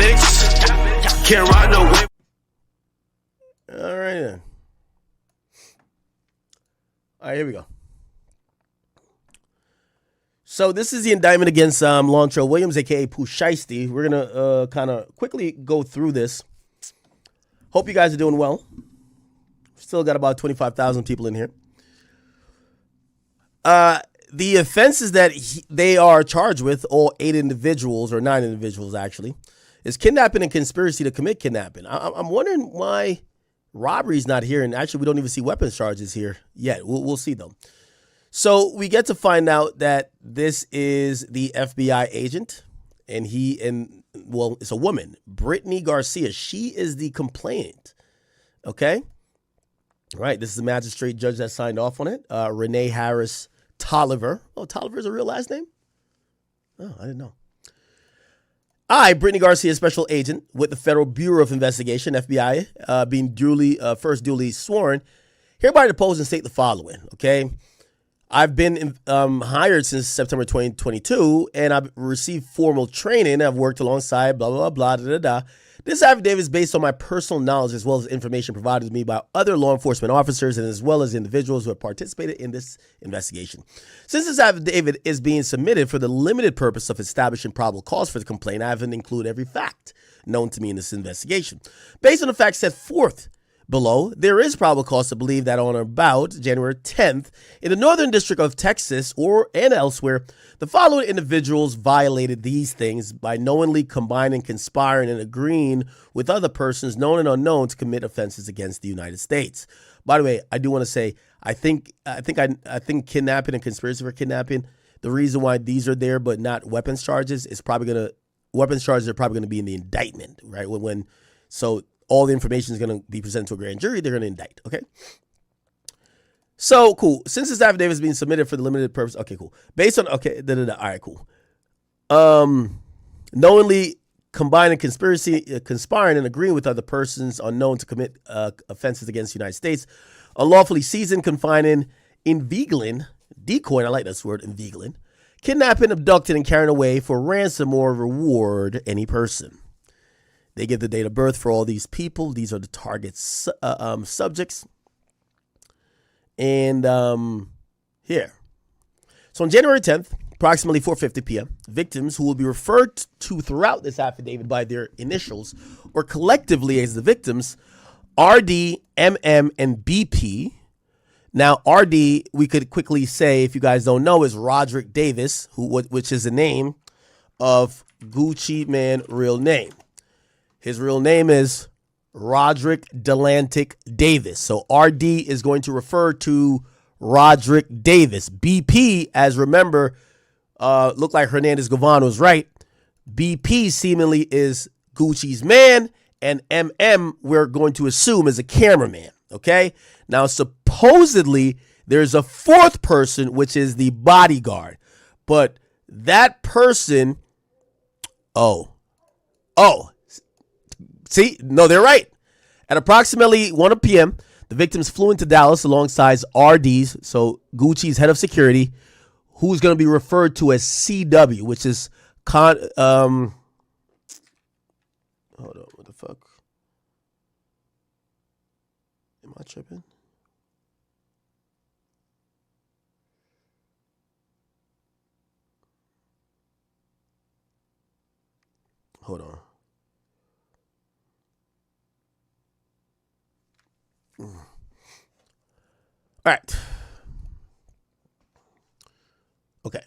Akademiks, can't ride no wave. All right, then. All right, here we go. So this is the indictment against Lontrell Williams, a.k.a. Pooh Shiesty. We're going to kind of quickly go through this. Hope you guys are doing well. Still got about 25,000 people in here. The offenses that they are charged with, all 8 individuals, or 9 individuals actually, is kidnapping and conspiracy to commit kidnapping. I'm wondering why robbery is not here, and actually we don't even see weapons charges here yet. We'll see though. So we get to find out that this is the FBI agent, and it's a woman, Brittany Garcia. She is the complainant. Okay. All right. This is the magistrate judge that signed off on it. Renee Harris Tolliver. Oh, Tolliver is a real last name? Oh, I didn't know. I, Brittany Garcia, special agent with the Federal Bureau of Investigation, FBI, being first duly sworn, hereby depose and state the following. Okay. I've been hired since September 2022, and I've received formal training. I've worked alongside blah, blah, blah, da, da, da. This affidavit is based on my personal knowledge as well as information provided to me by other law enforcement officers and as well as individuals who have participated in this investigation. Since this affidavit is being submitted for the limited purpose of establishing probable cause for the complaint, I haven't included every fact known to me in this investigation. Based on the facts set forth below, there is probable cause to believe that on or about January 10th, in the Northern District of Texas and elsewhere, the following individuals violated these things by knowingly combining, conspiring, and agreeing with other persons known and unknown to commit offenses against the United States. By the way, I do want to say, I think kidnapping and conspiracy for kidnapping, the reason why these are there but not weapons charges is weapons charges are probably gonna be in the indictment, right? So all the information is going to be presented to a grand jury. They're going to indict. Okay. So cool. Since this affidavit is being submitted for the limited purpose. Okay, cool. Based on, okay. All right, cool. Knowingly combining conspiring and agreeing with other persons unknown to commit offenses against the United States, unlawfully seizing, confining, inveigling, decoying. I like this word, inveigling, kidnapping, abducting, and carrying away for ransom or reward any person. They give the date of birth for all these people. These are the target subjects. And here. So on January 10th, approximately 4:50 p.m., victims who will be referred to throughout this affidavit by their initials or collectively as the victims, RD, MM, and BP. Now, RD, we could quickly say, if you guys don't know, is Roderick Davis, which is the name of Gucci Mane real name. His real name is Roderick Delantic Davis. So RD is going to refer to Roderick Davis. BP, as remember, looked like Hernandez Govan was right. BP seemingly is Gucci's man, and MM we're going to assume is a cameraman. Okay. Now, supposedly there's a 4th person, which is the bodyguard, but that person, see, no, they're right. At approximately 1 p.m., the victims flew into Dallas alongside RD's, so Gucci's head of security, who's going to be referred to as CW, which is hold on, what the fuck? Am I tripping? Hold on. All right. Okay.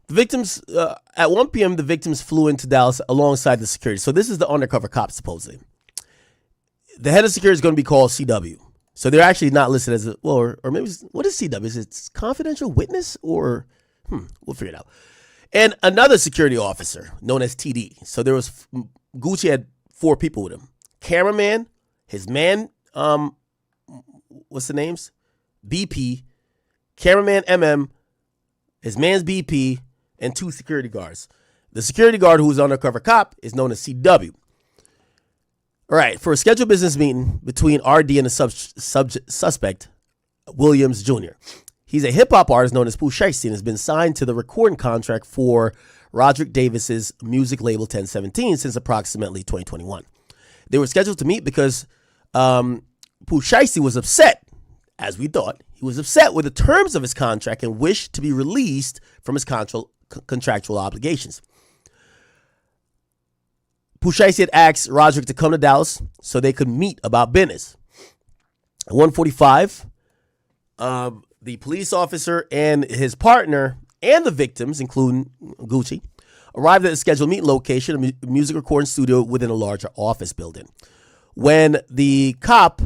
The victims, at 1 p.m., the victims flew into Dallas alongside the security. So this is the undercover cop, supposedly. The head of security is going to be called CW. So they're actually not listed as or maybe, what is CW? Is it confidential witness or, we'll figure it out. And another security officer known as TD. So Gucci had 4 people with him. Cameraman, his man, what's the names? BP, cameraman MM, his man's BP, and 2 security guards. The security guard who's undercover cop is known as CW. All right, for a scheduled business meeting between RD and the suspect, Williams Jr. He's a hip-hop artist known as Pooh Shiesty and has been signed to the recording contract for Roderick Davis's music label 1017 since approximately 2021. They were scheduled to meet because Pooh Shiesty was upset, as we thought. He was upset with the terms of his contract and wished to be released from his contractual obligations. Pooh Shiesty had asked Roderick to come to Dallas so they could meet about business. At 1:45, the police officer and his partner and the victims, including Gucci, arrived at the scheduled meeting location, a music recording studio within a larger office building. When the cop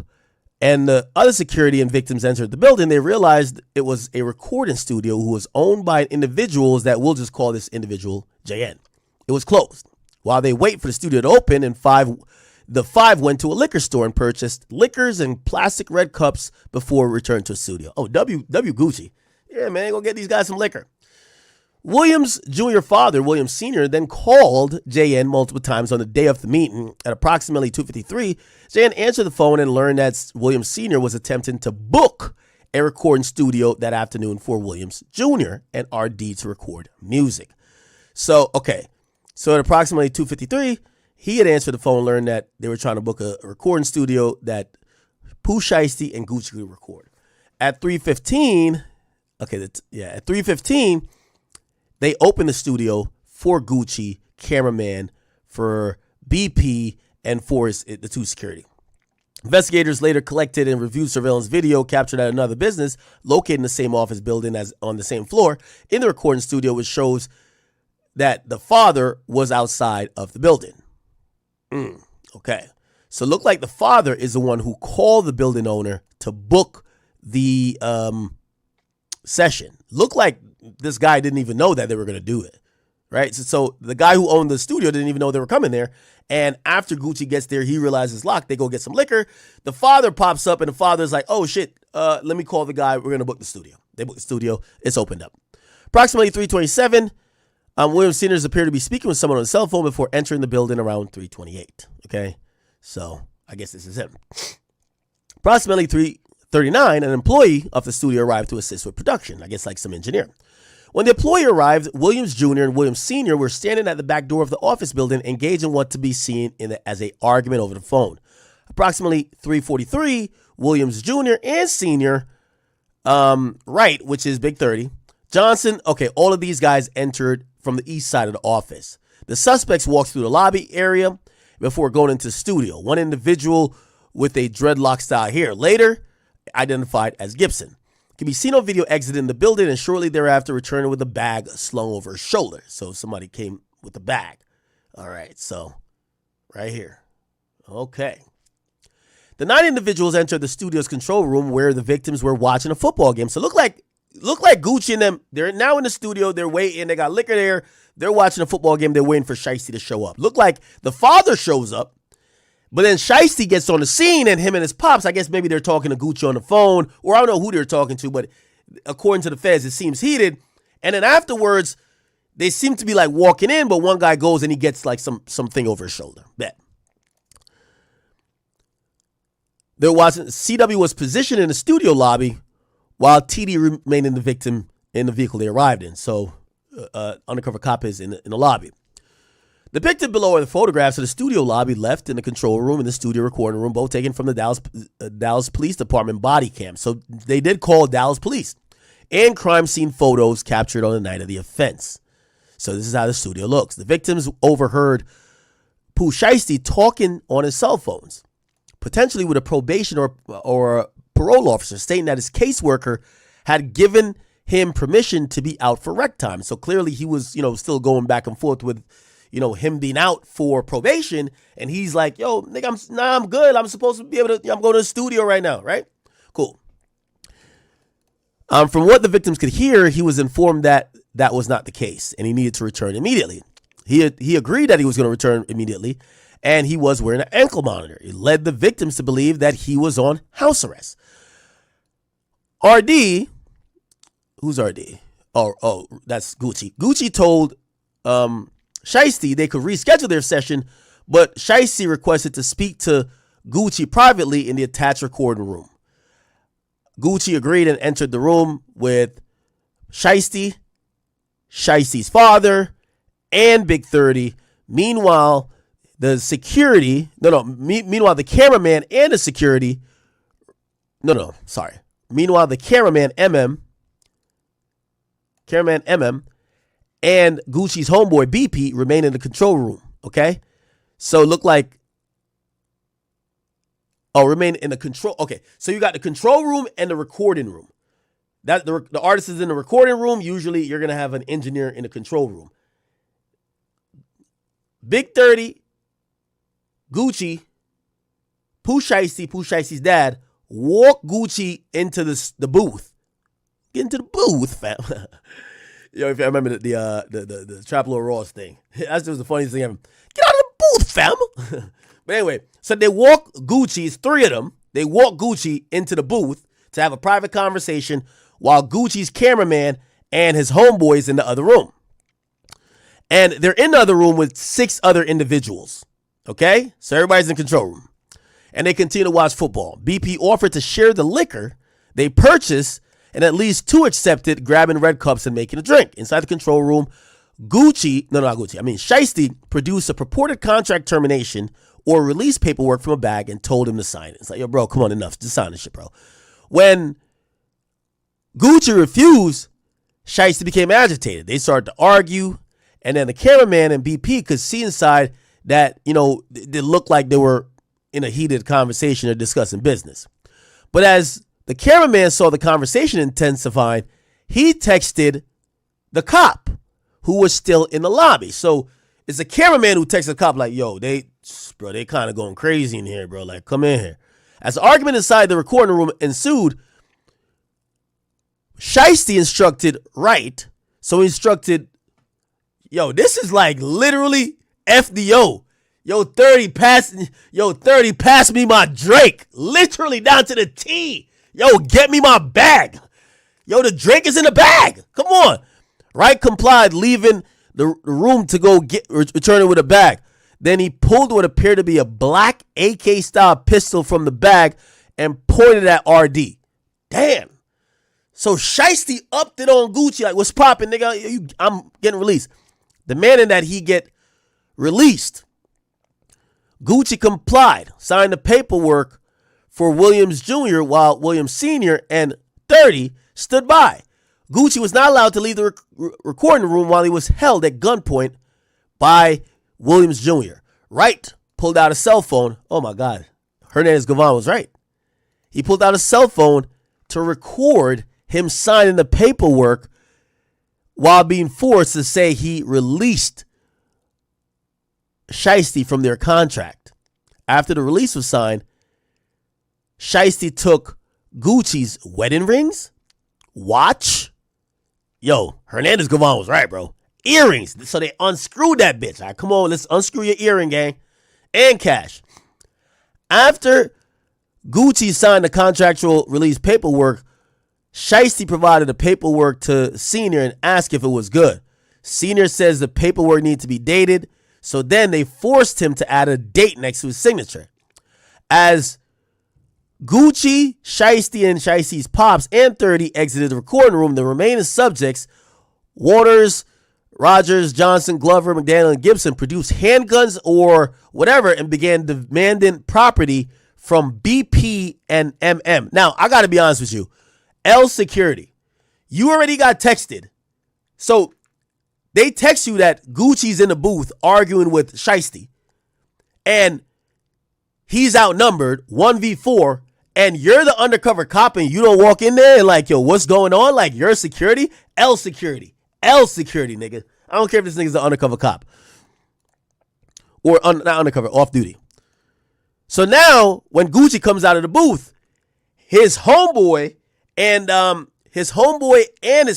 and the other security and victims entered the building, they realized it was a recording studio who was owned by individuals that we'll just call this individual JN. It was closed. While they wait for the studio to open, the five went to a liquor store and purchased liquors and plastic red cups before returning to a studio. Oh, W Gucci. Yeah, man, go get these guys some liquor. Williams' junior father, Williams Sr., then called JN multiple times on the day of the meeting. At approximately 2:53, JN answered the phone and learned that Williams Sr. was attempting to book a recording studio that afternoon for Williams Jr. and RD to record music. So at approximately 2:53, he had answered the phone and learned that they were trying to book a recording studio that Pooh Shiesty and Gucci could record. At 3:15, at 3:15, they opened the studio for Gucci, cameraman, for BP, and for the two security. Investigators later collected and reviewed surveillance video captured at another business located in the same office building as on the same floor in the recording studio, which shows that the father was outside of the building. Okay. So it looked like the father is the one who called the building owner to book the session. Looked like this guy didn't even know that they were going to do it, right? So the guy who owned the studio didn't even know they were coming there. And after Gucci gets there, he realizes it's locked. They go get some liquor. The father pops up, and the father's like, oh, shit, let me call the guy. We're going to book the studio. They book the studio. It's opened up. Approximately 3:27, Williams Sr. appeared to be speaking with someone on the cell phone before entering the building around 3:28. Okay, so I guess this is him. Approximately 3:39, an employee of the studio arrived to assist with production, I guess like some engineer. When the employee arrived, Williams Jr. and Williams Sr. were standing at the back door of the office building, engaged in what to be seen as an argument over the phone. Approximately 3:43, Williams Jr. and Sr., Wright, which is Big 30, Johnson, all of these guys entered from the east side of the office. The suspects walked through the lobby area before going into the studio. One individual with a dreadlock style hair, later identified as Gibson, can be seen on video exiting the building and shortly thereafter returning with a bag slung over his shoulder. So somebody came with the bag. All right, so right here. Okay. The 9 individuals entered the studio's control room where the victims were watching a football game. So look like Gucci and them, they're now in the studio, they're waiting, they got liquor there, they're watching a football game, they're waiting for Shiesty to show up. Look like the father shows up, but then Shiesty gets on the scene and him and his pops, I guess maybe they're talking to Gucci on the phone, or I don't know who they're talking to, but according to the feds, it seems heated. And then afterwards, they seem to be like walking in, but one guy goes and he gets like something over his shoulder. Bet. They're watching, CW was positioned in the studio lobby while TD remained in the victim in the vehicle they arrived in. So undercover cop is in the lobby. Depicted below are the photographs of the studio lobby, left in the control room and the studio recording room, both taken from the Dallas Police Department body cam. So they did call Dallas Police. And crime scene photos captured on the night of the offense. So this is how the studio looks. The victims overheard Pooh Shiesty talking on his cell phones, potentially with a probation or a parole officer, stating that his caseworker had given him permission to be out for rec time. So clearly he was, still going back and forth with, him being out for probation. And he's like, yo, nigga, I'm good. I'm supposed to be able to, I'm going to the studio right now. Right? Cool. From what the victims could hear, he was informed that that was not the case and he needed to return immediately. He agreed that he was going to return immediately, and he was wearing an ankle monitor. It led the victims to believe that he was on house arrest. RD, who's RD? Oh, that's Gucci. Gucci told Shiesty they could reschedule their session, but Shiesty requested to speak to Gucci privately in the attached recording room. Gucci agreed and entered the room with Shiesty, Shiesty's father, and Big 30. Meanwhile, the security, meanwhile, the cameraman and the security, Meanwhile, the cameraman, and Gucci's homeboy, BP, remain in the control room, okay? So look like, remain in the control, okay. So you got the control room and the recording room. That the artist is in the recording room. Usually you're going to have an engineer in the control room. Big 30, Gucci, Pooh Shiesty's dad, walk Gucci into the booth. Get into the booth, fam. If I remember the Trap Lord Ross thing. That's just the funniest thing ever. Get out of the booth, fam. But anyway, so they walk Gucci, it's 3 of them. They walk Gucci into the booth to have a private conversation while Gucci's cameraman and his homeboys in the other room. And they're in the other room with 6 other individuals. Okay? So everybody's in the control room. And they continue to watch football. BP offered to share the liquor they purchased, and at least 2 accepted grabbing red cups and making a drink. Inside the control room, Shiesty produced a purported contract termination or release paperwork from a bag and told him to sign it. It's like, yo, bro, come on, enough. Just sign this shit, bro. When Gucci refused, Shiesty became agitated. They started to argue, and then the cameraman and BP could see inside that, it looked like they were in a heated conversation or discussing business. But as the cameraman saw the conversation intensifying, he texted the cop who was still in the lobby. So it's the cameraman who texted the cop like, yo, they kind of going crazy in here, bro. Like, come in here. As the argument inside the recording room ensued, Shiesty instructed right. So he instructed, yo, this is like literally FDO. Yo, 30, pass me my Drake. Literally down to the T. Yo, get me my bag. Yo, the Drake is in the bag. Come on. Right complied, leaving the room to go returning with a bag. Then he pulled what appeared to be a black AK-style pistol from the bag and pointed at RD. Damn. So Shiesty upped it on Gucci like, what's poppin', nigga? I'm getting released. The man in that he get released. Gucci complied, signed the paperwork for Williams Jr. while Williams Sr. and 30 stood by. Gucci was not allowed to leave the recording room while he was held at gunpoint by Williams Jr. Wright pulled out a cell phone. Oh my God. Hernandez Gavon was right. He pulled out a cell phone to record him signing the paperwork while being forced to say he released Shiesty from their contract. After the release was signed, Shiesty took Gucci's wedding rings, watch. Yo, Hernandez Gavon was right, bro. Earrings. So they unscrewed that bitch. All right, come on, let's unscrew your earring, gang. And cash. After Gucci signed the contractual release paperwork, Shiesty provided the paperwork to Senior and asked if it was good. Senior says the paperwork needs to be dated, so then they forced him to add a date next to his signature. As Gucci, Shiesty, and Shiesty's pops and 30 exited the recording room, the remaining subjects, Waters, Rogers, Johnson, Glover, McDaniel, and Gibson, produced handguns or whatever and began demanding property from BP and MM. Now, I got to be honest with you. L Security, you already got texted. So they text you that Gucci's in the booth arguing with Shiesty and he's outnumbered 1v4 and you're the undercover cop and you don't walk in there and like, yo, what's going on? Like, you're security? L Security, nigga. I don't care if this nigga's an undercover cop or not undercover, off duty. So now when Gucci comes out of the booth, his homeboy and his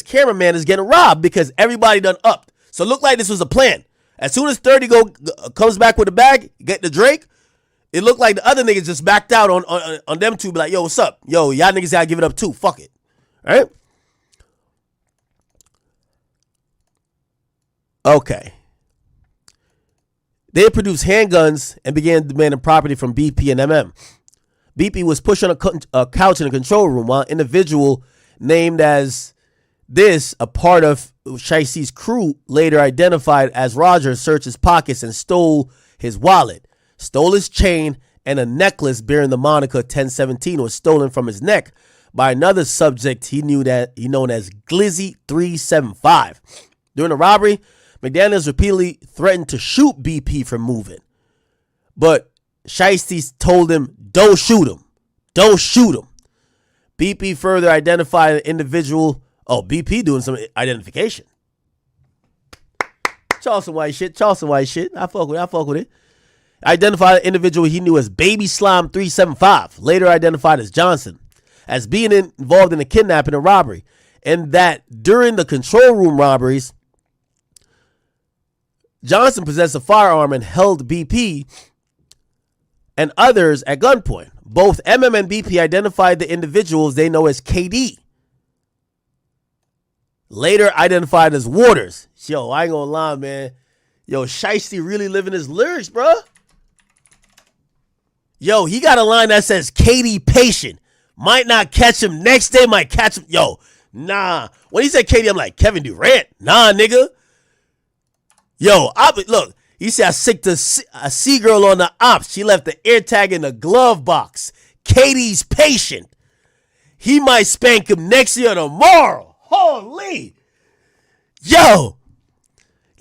cameraman is getting robbed because everybody done upped. So it looked like this was a plan. As soon as 30 comes back with the bag, get the Drake, it looked like the other niggas just backed out on them two. Be like, yo, what's up? Yo, y'all niggas gotta give it up too. Fuck it. All right? Okay. They produced handguns and began demanding property from BP and MM. BP was pushed on a couch in a control room while an individual named as this, a part of Shiesty's crew, later identified as Roger, searched his pockets and stole his wallet, stole his chain, and a necklace bearing the moniker 1017 was stolen from his neck by another subject he known as Glizzy 375. During the robbery, McDaniels repeatedly threatened to shoot BP for moving, but Shiesty told him, "Don't shoot him. Don't shoot him." BP further identified an individual. Oh, BP doing some identification. Charleston White shit. I fuck with it. Identified an individual he knew as Baby Slime 375, later identified as Johnson, as being involved in a kidnapping and robbery, and that during the control room robberies, Johnson possessed a firearm and held BP and others at gunpoint. Both MM and BP identified the individuals they know as KD, later identified as Waters. Yo, I ain't gonna lie, man. Yo, Shiesty really living his lyrics, bro. Yo, he got a line that says KD patient. Might not catch him next day, might catch him. Yo, nah. When he said KD, I'm like, Kevin Durant. Nah, nigga. Yo, look, he said I sicked a C-girl on the ops. She left the air tag in the glove box. KD's patient. He might spank him next year or tomorrow. Holy. Yo,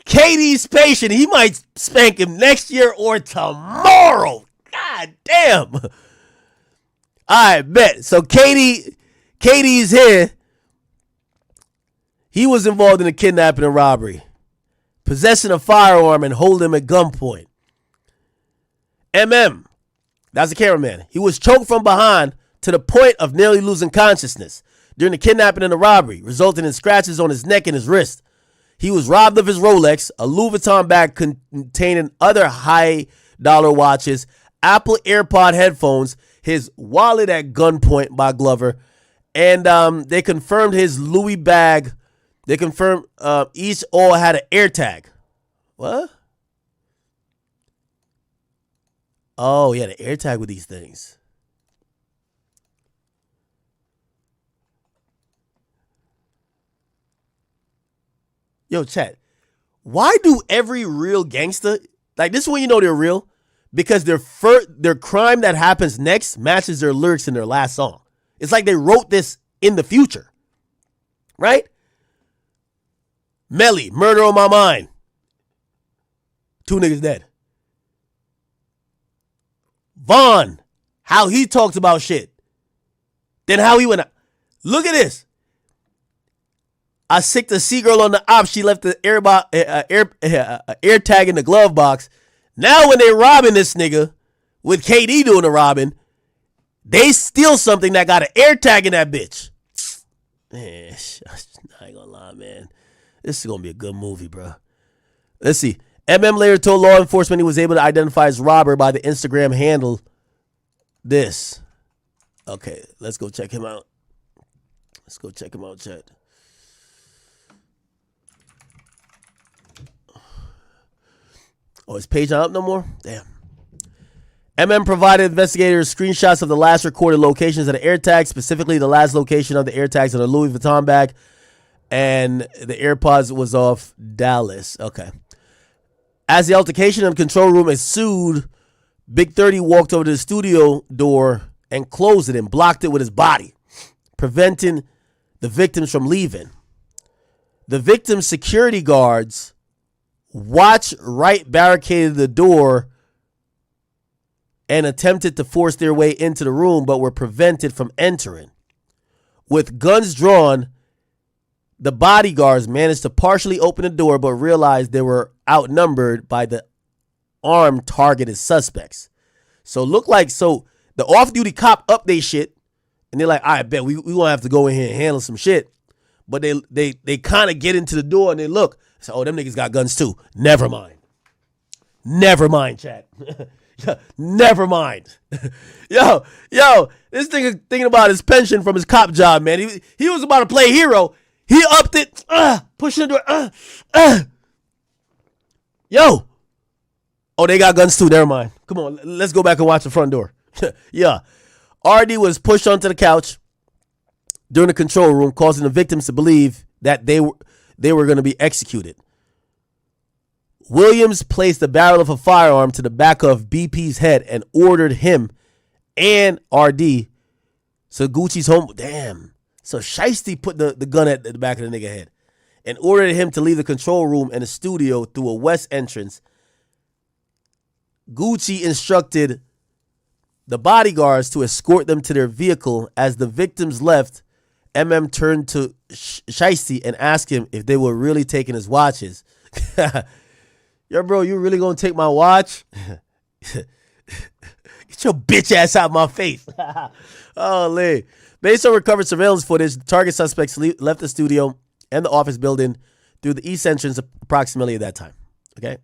KD's patient. He might spank him next year or tomorrow. God damn. All right, bet. So KD's here. He was involved in a kidnapping and robbery, possessing a firearm and holding him at gunpoint. MM, that's the cameraman. He was choked from behind to the point of nearly losing consciousness during the kidnapping and the robbery, resulting in scratches on his neck and his wrist. He was robbed of his Rolex, a Louis Vuitton bag containing other high-dollar watches, Apple AirPod headphones, his wallet at gunpoint by Glover, and they confirmed his Louis bag. They confirmed each all had an air tag. What? Oh, yeah, the air tag with these things. Yo, chat. Why do every real gangster, like this is when you know they're real? Because their crime that happens next matches their lyrics in their last song. It's like they wrote this in the future. Right? Melly, murder on my mind. 2 niggas dead. Vaughn, how he talks about shit. Then how he went out. Look at this. I sicked a C-girl on the op. She left the air tag in the glove box. Now when they robbing this nigga, with KD doing the robbing, they steal something that got an air tag in that bitch. Man, I ain't gonna lie, man. This is gonna be a good movie, bro. Let's see. MM later told law enforcement he was able to identify his robber by the Instagram handle this. Okay, let's go check him out. Let's go check him out, chat. Oh, his page not up no more? Damn. MM provided investigators screenshots of the last recorded locations of the air tags, specifically the last location of the air tags on the Louis Vuitton bag, and the AirPods was off Dallas. Okay. As the altercation in the control room ensued, Big 30 walked over to the studio door and closed it and blocked it with his body, preventing the victims from leaving. The victim's security guards barricaded the door and attempted to force their way into the room, but were prevented from entering. With guns drawn, the bodyguards managed to partially open the door, but realized they were outnumbered by the armed targeted suspects. So the off-duty cop up they shit, and they're like, I bet we gonna have to go in here and handle some shit. But they kind of get into the door and they look. So, oh, them niggas got guns too. Never mind. Never mind, chat. Never mind. yo, this nigga thinking about his pension from his cop job, man. He was about to play hero. He upped it, pushing the door. Yo. Oh, they got guns too. Never mind. Come on, let's go back and watch the front door. Yeah. RD was pushed onto the couch during the control room, causing the victims to believe that they were going to be executed. Williams placed the barrel of a firearm to the back of BP's head and ordered him and RD. So Gucci's home. Damn. So Shiesty put the gun at the back of the nigga head and ordered him to leave the control room and the studio through a west entrance. Gucci instructed the bodyguards to escort them to their vehicle. As the victims left, MM turned to Shiesty and asked him if they were really taking his watches. Yo, bro, you really gonna take my watch? Get your bitch ass out of my face. Holy. Based on recovered surveillance footage, the target suspects left the studio and the office building through the east entrance approximately at that time. Okay?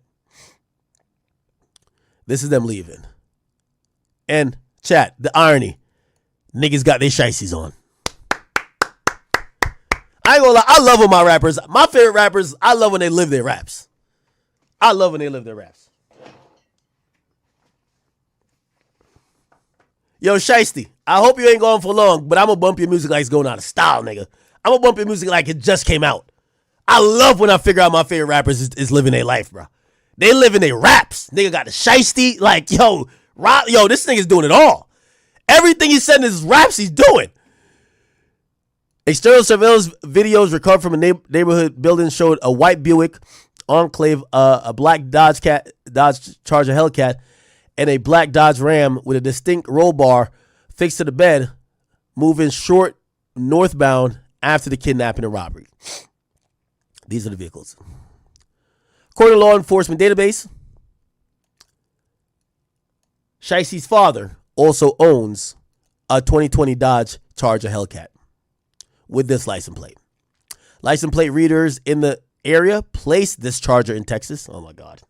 This is them leaving. And, chat, the irony. Niggas got their shiesties on. I ain't gonna lie, I love when my rappers, my favorite rappers, I love when they live their raps. I love when they live their raps. Yo, Shiesty, I hope you ain't going for long, but I'm gonna bump your music like it's going out of style, nigga. I'm gonna bump your music like it just came out. I love when I figure out my favorite rappers is living their life, bro. They living their raps. Nigga got the Shiesty, like, yo, this nigga's doing it all. Everything he said in his raps, he's doing. External surveillance videos recovered from a neighborhood building showed a white Buick Enclave, a black Dodge Charger Hellcat, and a black Dodge Ram with a distinct roll bar fixed to the bed, moving short northbound after the kidnapping and robbery. These are the vehicles. According to law enforcement database, Shiesty's father also owns a 2020 Dodge Charger Hellcat with this license plate. License plate readers in the area placed this Charger in Texas. Oh my God.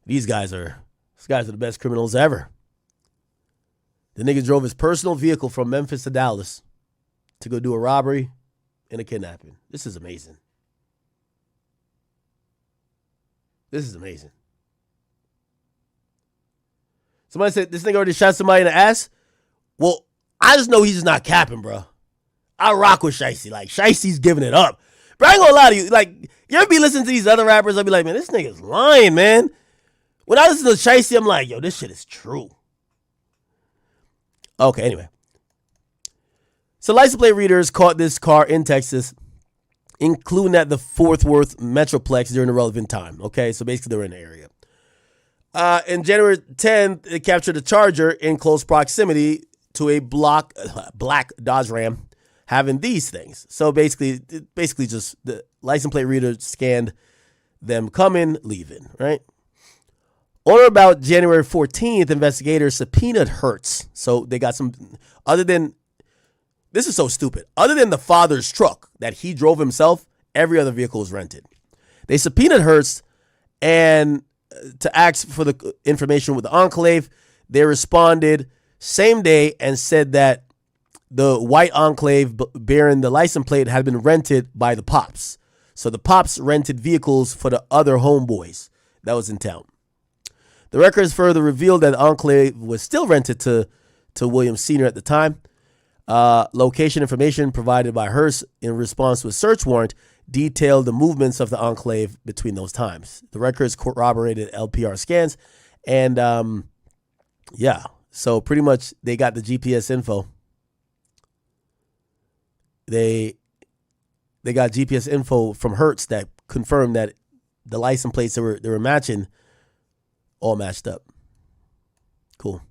These guys are the best criminals ever. The nigga drove his personal vehicle from Memphis to Dallas to go do a robbery and a kidnapping. This is amazing. This is amazing. Somebody said this nigga already shot somebody in the ass. Well, I just know he's just not capping, bro. I rock with Shiesty. Like, Shiesty's giving it up. But I ain't gonna lie to you. Like, you ever be listening to these other rappers? I'll be like, man, this nigga's lying, man. When I listen to Shiesty, I'm like, yo, this shit is true. Okay, anyway. So license plate readers caught this car in Texas, including at the Fort Worth Metroplex during the relevant time. Okay, so basically they were in the area. In January 10th, it captured a Charger in close proximity to a black Dodge Ram having these things. So basically just the license plate reader scanned them coming, leaving, right? On or about January 14th, investigators subpoenaed Hertz. So they got some, this is so stupid. Other than the father's truck that he drove himself, every other vehicle was rented. They subpoenaed Hertz and to ask for the information with the Enclave. They responded same day and said that the white Enclave bearing the license plate had been rented by the Pops. So the Pops rented vehicles for the other homeboys that was in town. The records further revealed that the Enclave was still rented to Williams Sr. at the time. Location information provided by Hearst in response to a search warrant detailed the movements of the Enclave between those times. The records corroborated LPR scans. And, so pretty much they got the GPS info. They got GPS info from Hertz that confirmed that the license plates they were matching all matched up. Cool.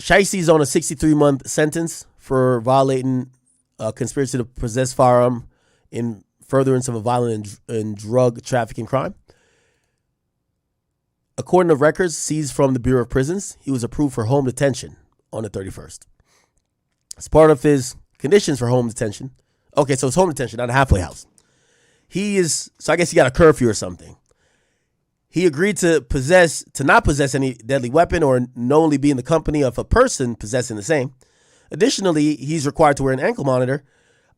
Shiesty's on a 63-month sentence for violating a conspiracy to possess firearm in furtherance of a violent and drug trafficking crime. According to records seized from the Bureau of Prisons, he was approved for home detention on the 31st. As part of his conditions for home detention, okay, so it's home detention, not a halfway house. So I guess he got a curfew or something. He agreed to not possess any deadly weapon or knowingly be in the company of a person possessing the same. Additionally, he's required to wear an ankle monitor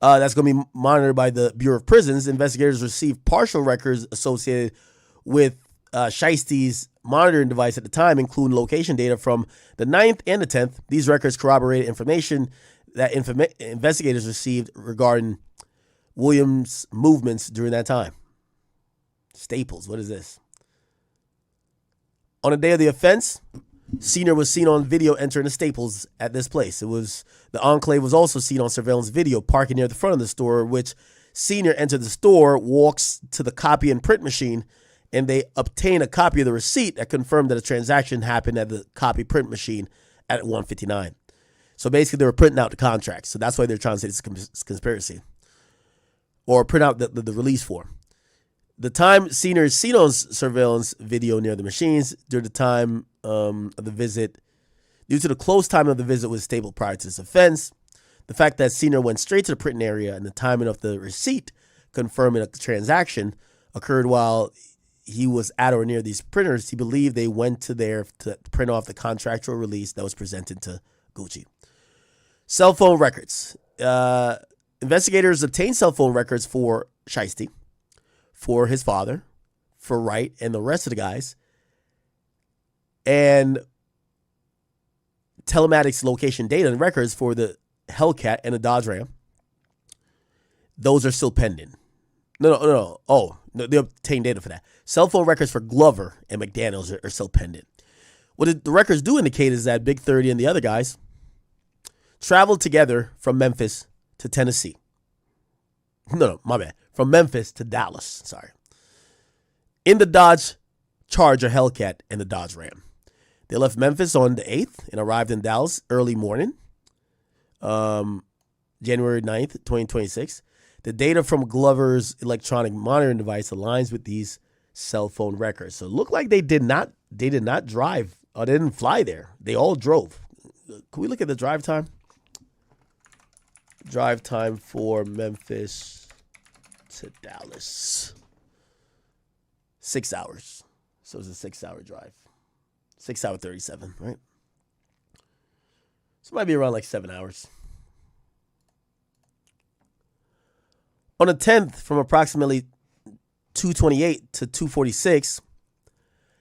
that's going to be monitored by the Bureau of Prisons. Investigators received partial records associated with Shiesty's monitoring device at the time, including location data from the 9th and the 10th. These records corroborated information that investigators received regarding Williams' movements during that time. Staples, what is this? On the day of the offense, Senior was seen on video entering the Staples at this place. The Enclave was also seen on surveillance video parking near the front of the store, which Senior entered the store, walks to the copy and print machine, and they obtain a copy of the receipt that confirmed that a transaction happened at the copy print machine at 1:59. So basically, they were printing out the contracts. So that's why they're trying to say it's a conspiracy. Or print out the release form. The time Senior is seen on surveillance video near the machines during the time of the visit, due to the close time of the visit was stable prior to this offense. The fact that Senior went straight to the printing area and the timing of the receipt confirming a transaction occurred while he was at or near these printers. He believed they went to there to print off the contractual release that was presented to Gucci. Cell phone records. Investigators obtained cell phone records for Shiesty, for his father, for Wright, and the rest of the guys. And telematics location data and records for the Hellcat and the Dodge Ram. Those are still pending. No. Oh, no, they obtained data for that. Cell phone records for Glover and McDaniels are still pending. What the records do indicate is that Big 30 and the other guys traveled together from Memphis to Tennessee. No, my bad. From Memphis to Dallas, sorry. In the Dodge Charger Hellcat and the Dodge Ram. They left Memphis on the 8th and arrived in Dallas early morning, January 9th, 2026. The data from Glover's electronic monitoring device aligns with these cell phone records. So it looked like they did not drive, or they didn't fly there. They all drove. Can we look at the drive time? Drive time for Memphis to Dallas. 6 hours. So it's a 6-hour drive. 6 hour 37, right? So it might be around like 7 hours. On the 10th, from approximately 2:28 to 2:46,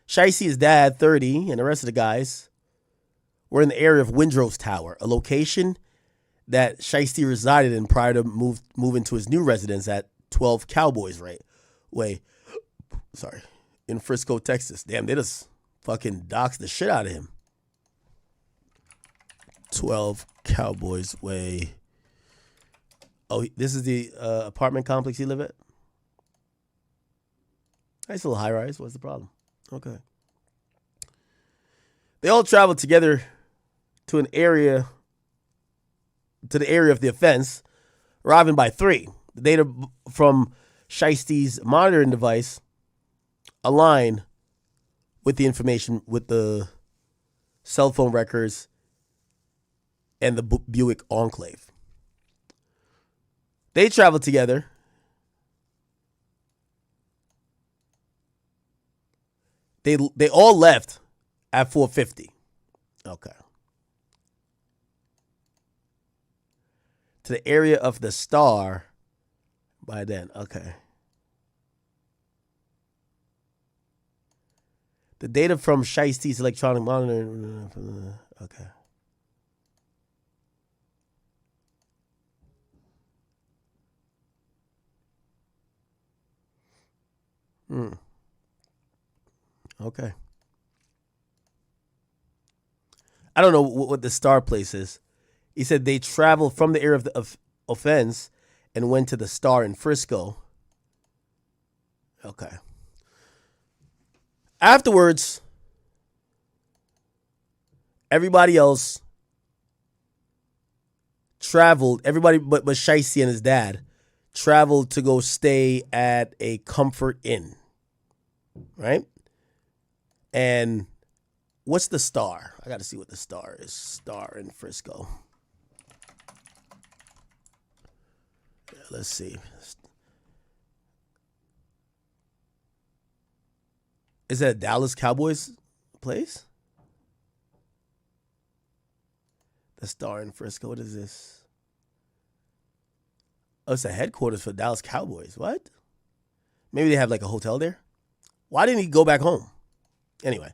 Shiesty, his dad, 30, and the rest of the guys were in the area of Windrow's Tower, a location that Shiesty resided in prior to moving to his new residence at 12 Cowboys Way, in Frisco, Texas. Damn, they just fucking doxed the shit out of him. 12 Cowboys Way. Oh, this is the apartment complex you live at? Nice little high rise. What's the problem? Okay. They all traveled together to the area of the offense, arriving by 3. The data from Shiesty's monitoring device align with the information with the cell phone records and the Buick Enclave. They traveled together. They all left at 4:50. Okay. To the area of the Star by then. Okay. The data from Shiesty's electronic monitoring. Okay. Okay. I don't know what the Star place is. He said they traveled from the area of the offense and went to the Star in Frisco. Okay. Afterwards, everybody else traveled. Everybody but Shiesty and his dad traveled to go stay at a Comfort Inn. Right? And what's the Star? I got to see what the Star is. Star in Frisco. Yeah, let's see. Is that a Dallas Cowboys place? The Star in Frisco. What is this? Oh, it's the headquarters for Dallas Cowboys. What? Maybe they have like a hotel there? Why didn't he go back home? Anyway.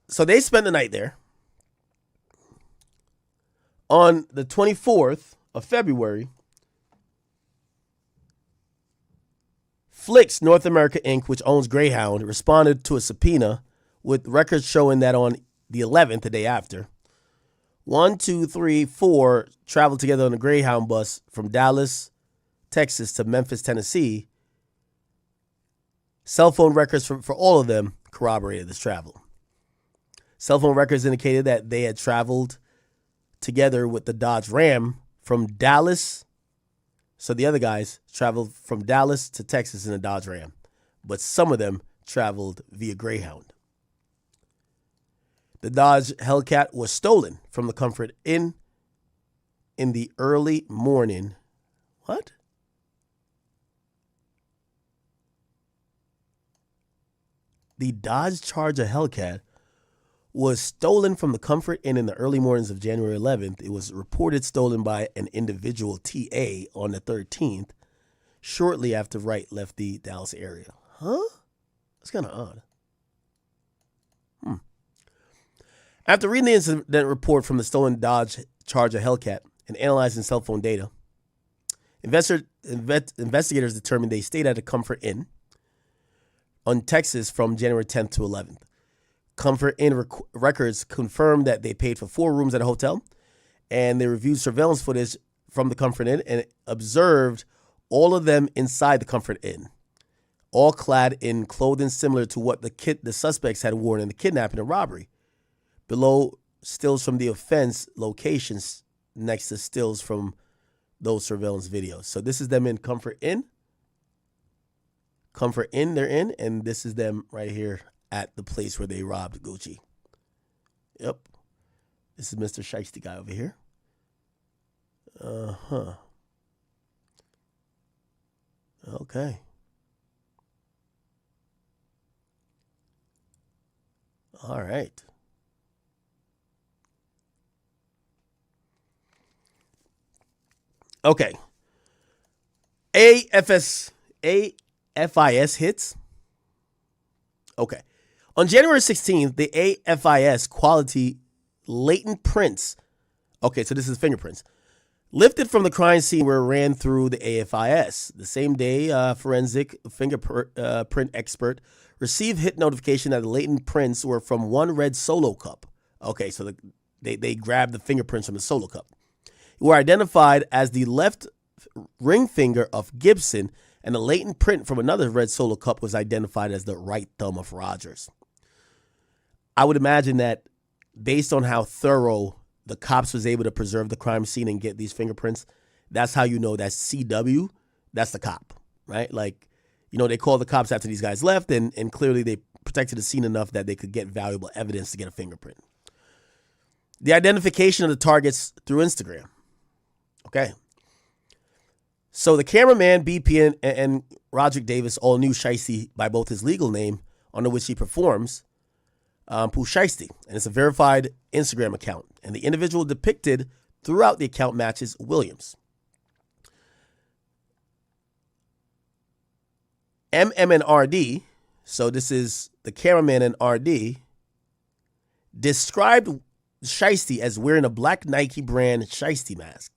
So they spent the night there. On the 24th of February, Flix North America Inc., which owns Greyhound, responded to a subpoena with records showing that on the 11th, the day after, 1, 2, 3, 4 traveled together on a Greyhound bus from Dallas, Texas to Memphis, Tennessee. Cell phone records for all of them corroborated this travel. Cell phone records indicated that they had traveled together with the Dodge Ram from Dallas. So the other guys traveled from Dallas to Texas in a Dodge Ram, but some of them traveled via Greyhound. The Dodge Hellcat was stolen from the Comfort Inn in the early morning. What? The Dodge Charger Hellcat was stolen from the Comfort Inn in the early mornings of January 11th. It was reported stolen by an individual TA on the 13th, shortly after Wright left the Dallas area. Huh? That's kind of odd. After reading the incident report from the stolen Dodge Charger Hellcat and analyzing cell phone data, investigators determined they stayed at a Comfort Inn on Texas from January 10th to 11th. Comfort Inn records confirmed that they paid for 4 rooms at a hotel, and they reviewed surveillance footage from the Comfort Inn and observed all of them inside the Comfort Inn, all clad in clothing similar to what the suspects had worn in the kidnapping and robbery. Below, stills from the offense locations next to stills from those surveillance videos. So this is them in Comfort Inn. Comfort Inn, they're in, and this is them right here at the place where they robbed Gucci. Yep. This is Mr. Shiesty guy over here. Uh-huh. Okay. All right. Okay. AFIS hits. Okay. On January 16th, the AFIS quality latent prints. Okay, so this is fingerprints. Lifted from the crime scene were ran through the AFIS. The same day, forensic fingerprint expert received hit notification that the latent prints were from one red Solo cup. Okay, so they grabbed the fingerprints from the Solo cup. Were identified as the left ring finger of Gibson, and the latent print from another red Solo cup was identified as the right thumb of Rogers. I would imagine that based on how thorough the cops was able to preserve the crime scene and get these fingerprints, that's how you know that's CW, that's the cop, right? Like, you know, they called the cops after these guys left, and clearly they protected the scene enough that they could get valuable evidence to get a fingerprint. The identification of the targets through Instagram. Okay. So the cameraman, BP, and Roderick Davis all knew Shiesty by both his legal name, under which he performs, Pooh Shiesty, and it's a verified Instagram account. And the individual depicted throughout the account matches Williams. MM and RD, so this is the cameraman and RD, described Shiesty as wearing a black Nike brand Shiesty mask.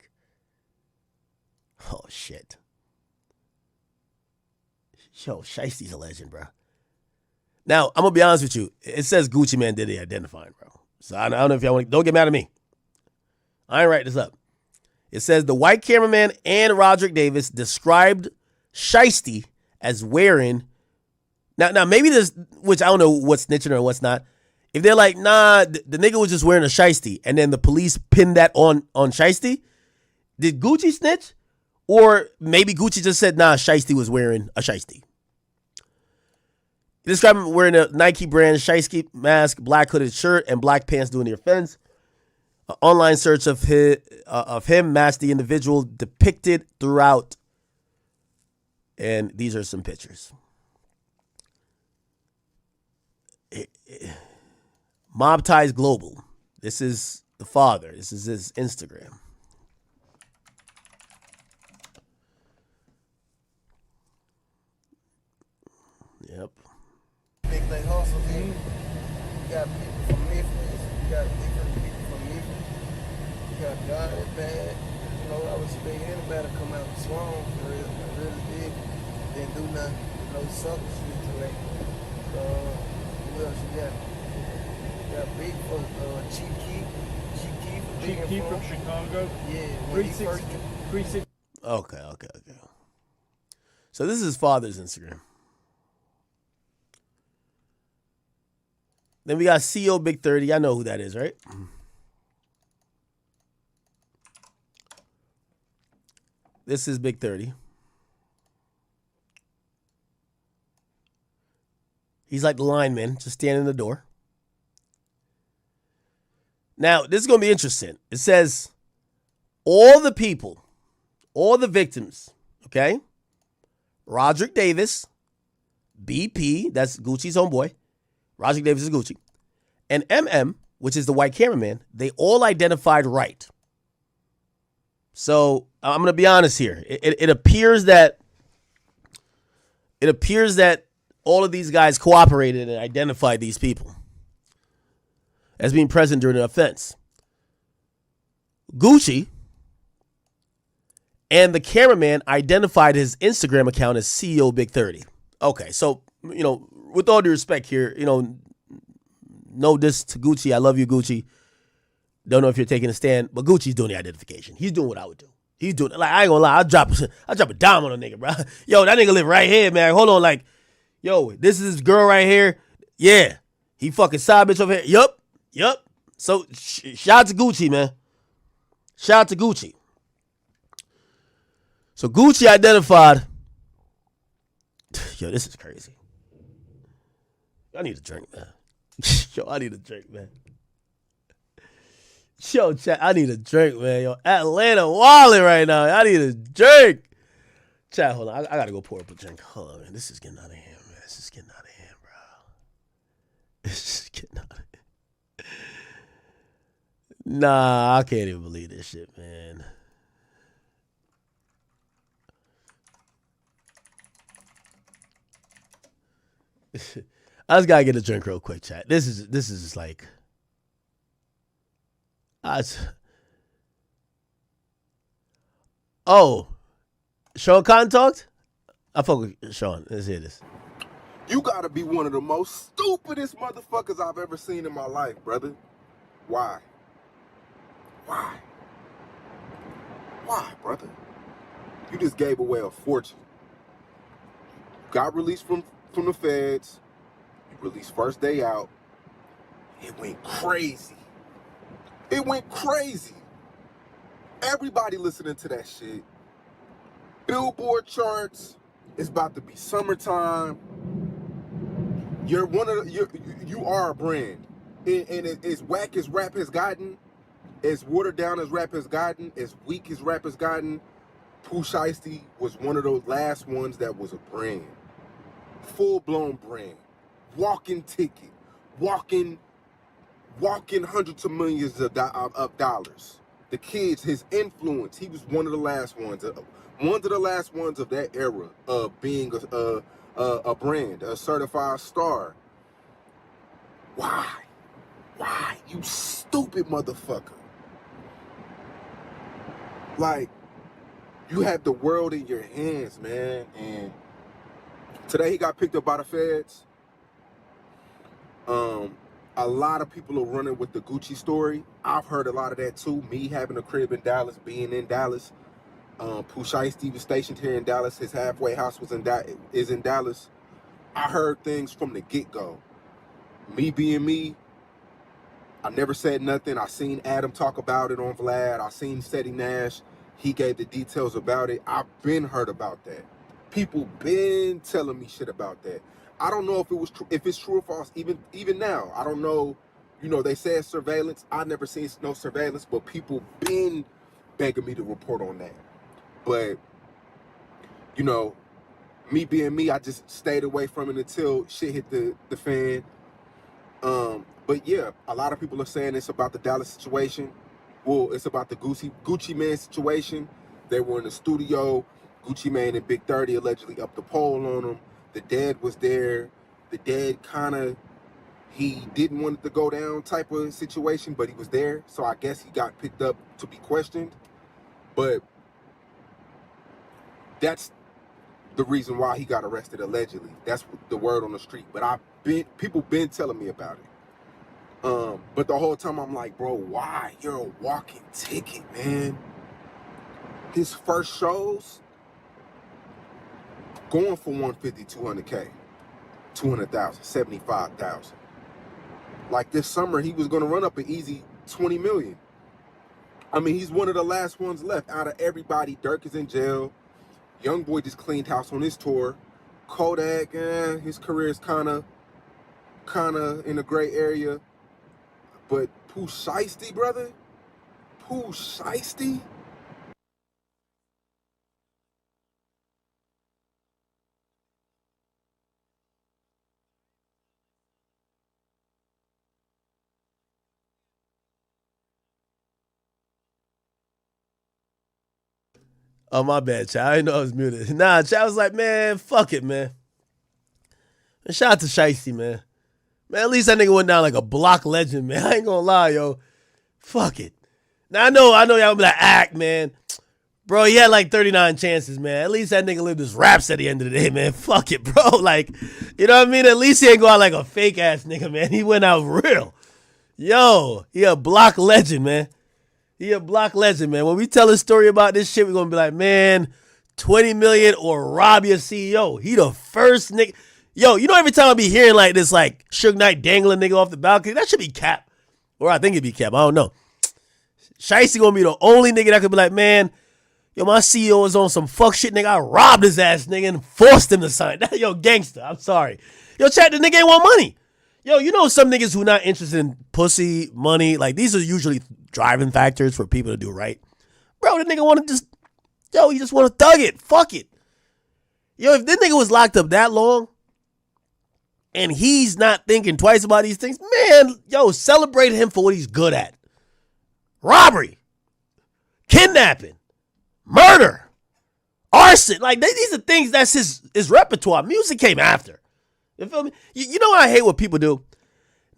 Oh, shit. Yo, Shiesty's a legend, bro. Now, I'm going to be honest with you. It says Gucci Man did the identifying, bro. So I don't know if y'all want to, don't get mad at me. I ain't write this up. It says the white cameraman and Roderick Davis described Shiesty as wearing, now maybe this, which I don't know what's snitching or what's not. If they're like, nah, the nigga was just wearing a Shiesty, and then the police pinned that on Shiesty, did Gucci snitch? Or maybe Gucci just said, nah, Shiesty was wearing a Shiesty. He described him wearing a Nike brand Shiesty mask, black hooded shirt, and black pants doing the offense. An online search of him matched the individual depicted throughout. And these are some pictures. Mob Ties Global. This is the father. This is his Instagram. Yep. Big Lake Hustle here. You got people from Memphis. You got different people from Memphis. Yeah, God, it bad. You know, I was expecting anybody to come out strong for real. I really did. Didn't do nothing. No sucker shit today. Who else you got? You got big folk, Chief Keef from Chicago. Yeah, when he first 360. Okay. So this is his father's Instagram. Then we got CEO Big 30. I know who that is, right? This is Big 30. He's like the lineman, just standing in the door. Now, this is going to be interesting. It says all the people, all the victims, okay? Roderick Davis, BP, that's Gucci's homeboy. Roderick Davis is Gucci. And MM, which is the white cameraman, they all identified right. So I'm going to be honest here. It appears that all of these guys cooperated and identified these people as being present during the offense. Gucci and the cameraman identified his Instagram account as CEO Big 30. Okay, so, you know, with all due respect here, you know, no diss to Gucci. I love you, Gucci. Don't know if you're taking a stand, but Gucci's doing the identification. He's doing what I would do. He's doing, like, I ain't gonna lie, I'll drop a dime on a nigga, bro. Yo, that nigga live right here, man. Hold on, like, yo, this is his girl right here. Yeah. He fucking side bitch over here. Yup. So, shout out to Gucci, man. Shout out to Gucci. So, Gucci identified. Yo, this is crazy. I need a drink, man. Yo, I need a drink, man. Yo, chat, I need a drink, man. Yo, Atlanta wilding right now. I need a drink. Chat, hold on. I gotta go pour up a drink. Hold on, man. This is getting out of hand, man. This is getting out of hand, bro. This is getting out of hand. Nah, I can't even believe this shit, man. I just gotta get a drink real quick, chat. This is just like, Sean Cotton talked? I fuck with Sean. Let's hear this. You gotta be one of the most stupidest motherfuckers I've ever seen in my life, brother. Why? Why, brother? You just gave away a fortune. Got released from the feds. You released first day out. It went crazy. Everybody listening to that shit. Billboard charts. It's about to be summertime. You are a brand. And as whack as rap has gotten, as watered down as rap has gotten, as weak as rap has gotten, Pooh Shiesty was one of those last ones that was a brand. Full-blown brand. Walking ticket. Walking hundreds of millions of dollars. The kids, his influence, he was one of the last ones. One of the last ones of that era of being a brand, a certified star. Why? You stupid motherfucker. Like, you have the world in your hands, man. And today he got picked up by the feds. A lot of people are running with the Gucci story. I've heard a lot of that too. Me having a crib in Dallas, being in Dallas. Pooh Shiesty was stationed here in Dallas. His halfway house is in Dallas. I heard things from the get-go. Me being me, I never said nothing. I seen Adam talk about it on Vlad. I seen Seti Nash. He gave the details about it. I've been heard about that. People been telling me shit about that. I don't know if it's true or false. Even now, I don't know. You know, they said surveillance. I never seen no surveillance, but people been begging me to report on that. But you know, me being me, I just stayed away from it until shit hit the fan. But yeah, a lot of people are saying it's about the Dallas situation. Well, it's about the Gucci Mane situation. They were in the studio. Gucci Mane and Big 30 allegedly upped the pole on him. The dad was there. The dad kind of he didn't want it to go down type of situation, but he was there. So I guess he got picked up to be questioned. But that's the reason why he got arrested, allegedly. That's the word on the street. But people been telling me about it. But the whole time I'm like, bro, why? You're a walking ticket, man. His first shows going for 150, 200K, 200,000, 75,000. Like this summer, he was going to run up an easy 20 million. I mean, he's one of the last ones left out of everybody. Dirk is in jail. Young Boy just cleaned house on his tour. Kodak, his career is kind of in a gray area. But Pooh Shiesty, brother, Pooh Shiesty. Oh, my bad, Chad. I didn't know I was muted. Nah, Chad was like, man, fuck it, man. And shout out to Shiesty, man. Man, at least that nigga went down like a block legend, man. I ain't gonna lie, yo. Fuck it. Now, I know y'all be like, act, man. Bro, he had like 39 chances, man. At least that nigga lived his raps at the end of the day, man. Fuck it, bro. Like, you know what I mean? At least he ain't go out like a fake ass nigga, man. He went out real. Yo, he a block legend, man. He a block legend, man. When we tell a story about this shit, we're gonna be like, man, 20 million or rob your CEO. He the first nigga. Yo, you know every time I be hearing like this, like Suge Knight dangling nigga off the balcony, that should be cap. Or I think it'd be cap. I don't know. Shiesty gonna be the only nigga that could be like, man, yo, my CEO is on some fuck shit, nigga. I robbed his ass, nigga, and forced him to sign. Yo, gangster. I'm sorry. Yo, chat, the nigga ain't want money. Yo, you know some niggas who not interested in pussy, money, like these are usually driving factors for people to do right. Bro, the nigga want to just, yo, he just want to thug it. Fuck it. Yo, if this nigga was locked up that long and he's not thinking twice about these things, man, yo, celebrate him for what he's good at. Robbery, kidnapping, murder, arson. Like, these are things that's his repertoire. Music came after. You feel me? You know what I hate what people do?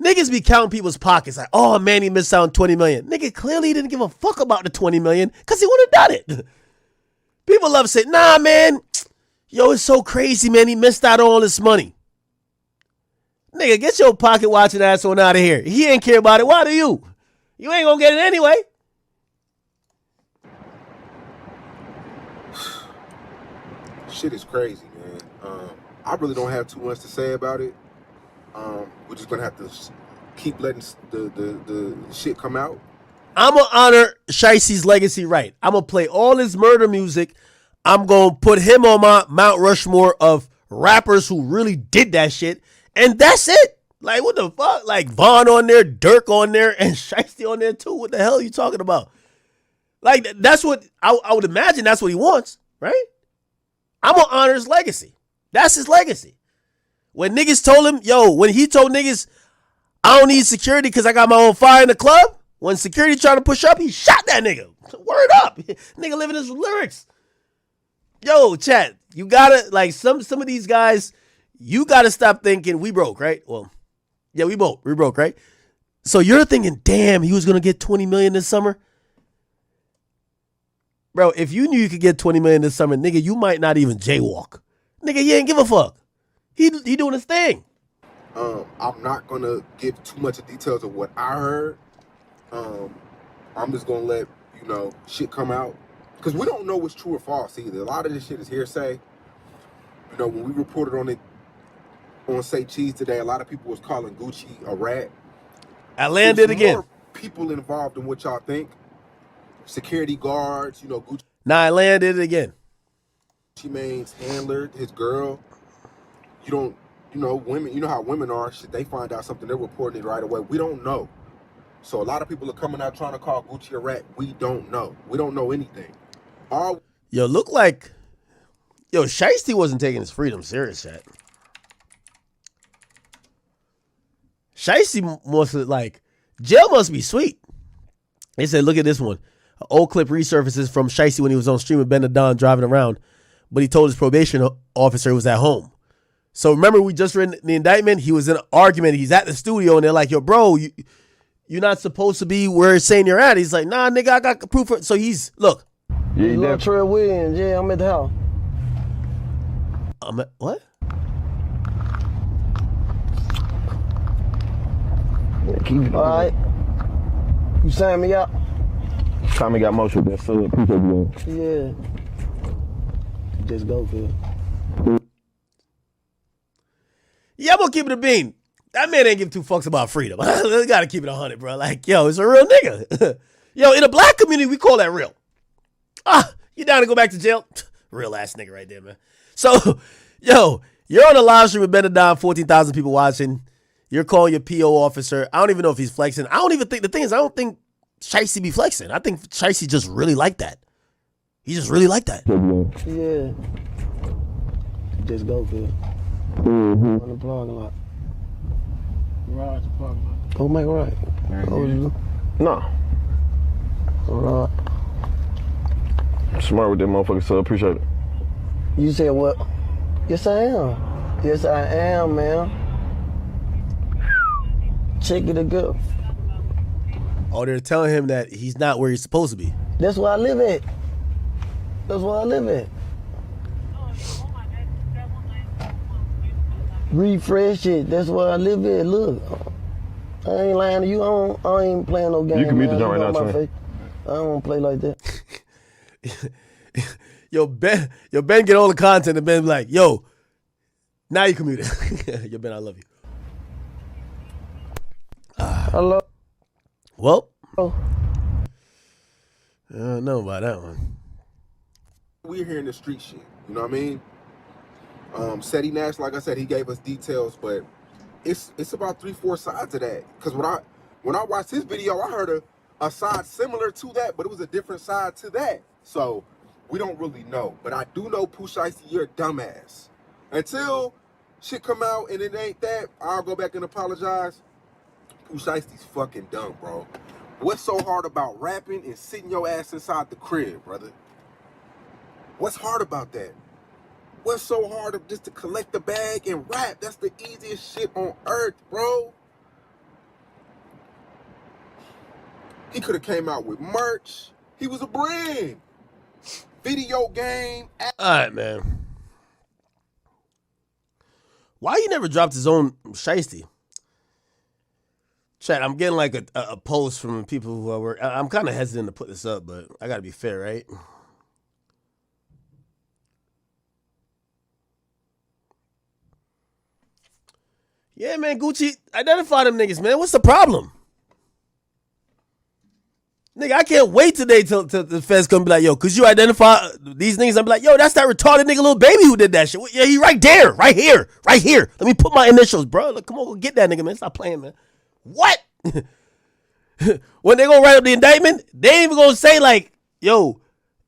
Niggas be counting people's pockets like, oh man, he missed out on 20 million. Nigga clearly didn't give a fuck about the 20 million because he would have done it. People love to say, nah, man, yo, it's so crazy, man. He missed out on all this money. Nigga, get your pocket watching ass on out of here. He ain't care about it. Why do you? You ain't gonna get it anyway. Shit is crazy, man. I really don't have too much to say about it. We're just gonna have to keep letting the shit come out. I'm gonna honor Shiesty's legacy right. I'm gonna play all his murder music. I'm gonna put him on my Mount Rushmore of rappers who really did that shit. And that's it. Like, what the fuck? Like, Vaughn on there, Dirk on there, and Shiesty on there too. What the hell are you talking about? Like, that's what, I would imagine that's what he wants, right? I'm gonna honor his legacy. That's his legacy. When niggas told him, yo, when he told niggas, I don't need security because I got my own fire in the club, when security trying to push up, he shot that nigga. Word up. Nigga living his lyrics. Yo, chat, you gotta, like, some of these guys, you gotta stop thinking we broke, right? Well, yeah, we broke, right? So you're thinking, damn, he was gonna get 20 million this summer? Bro, if you knew you could get 20 million this summer, nigga, you might not even jaywalk. Nigga, he ain't give a fuck. He doing his thing. I'm not gonna give too much of details of what I heard. I'm just gonna let shit come out because we don't know what's true or false either. A lot of this shit is hearsay. When we reported on it on Say Cheese today, a lot of people was calling Gucci a rat. Atlanta did again. More people involved in what y'all think. Security guards, Gucci. Nah, Atlanta did it again. Gucci Mane's handler, his girl. Women, you know how women are. Should they find out something, they're reporting it right away. We don't know. So a lot of people are coming out trying to call Gucci a rat. We don't know. We don't know anything. Yo, look like, Shiesty wasn't taking his freedom serious yet. Shiesty must like, jail must be sweet. They said, look at this one. An old clip resurfaces from Shiesty when he was on stream with Ben Adon driving around, but he told his probation officer he was at home. So remember, we just read the indictment. He was in an argument. He's at the studio, and they're like, "Yo, bro, you're not supposed to be where it's saying you're at." He's like, "Nah, nigga, I got proof." So he's look. Yeah, Little Trey Williams. Yeah, I'm at the house. I'm at what? All right. You sign me out? Tommy got motion with that, so appreciate you. Yeah. Just go, kid. Yeah, I'm gonna keep it a bean. That man ain't give two fucks about freedom. I gotta keep it 100, bro. Like, yo, it's a real nigga. Yo, in the black community, we call that real. You down to go back to jail? Real ass nigga right there, man. So, yo, you're on a live stream with Benadine, 14,000 people watching. You're calling your PO officer. I don't even know if he's flexing. I don't even think, the thing is, I don't think Shiesty be flexing. I think Shiesty just really like that. He just really like that. Yeah. Just go, kid. On the parking lot. Garage, parking lot. Go make right. Oh, you? No. All right. I'm smart with that motherfucker, so appreciate it. You said what? Yes, I am. Yes, I am, man. Check it again. Oh, they're telling him that he's not where he's supposed to be. That's where I live at. That's where I live at. Refresh it. That's where I live at. Look. I ain't lying to you. I ain't playing no game. You can mute the joint right now, too. I don't want to play like that. Yo, Ben get all the content and Ben be like, yo, now you can mute it. Yo, Ben, I love you. Hello? Well, Oh. I don't know about that one. We're hearing the street shit. You know what I mean? Seti Nash, like I said, he gave us details, but it's about 3-4 sides of that. Because when I watched his video, I heard a side similar to that, but it was a different side to that. So we don't really know. But I do know, Pooh Shiesty, you're a dumbass. Until shit come out and it ain't that, I'll go back and apologize. Pooh Shiesty's fucking dumb, bro. What's so hard about rapping and sitting your ass inside the crib, brother? What's hard about that? What's so hard of just to collect the bag and rap? That's the easiest shit on earth, bro. He could have came out with merch. He was a brand. Video game. All right, man. Why you never dropped his own Shiesty? Chat, I'm getting like a post from people who are. I'm kind of hesitant to put this up, but I got to be fair, right? Yeah, man, Gucci, identify them niggas, man. What's the problem? Nigga, I can't wait today till the feds come be like, yo, could you identify these niggas? I'm like, yo, that's that retarded nigga little baby who did that shit. Yeah, he right there, right here. Let me put my initials, bro. Look, come on, go get that nigga, man. Stop playing, man. What? When they gonna write up the indictment, they ain't even gonna say like, yo,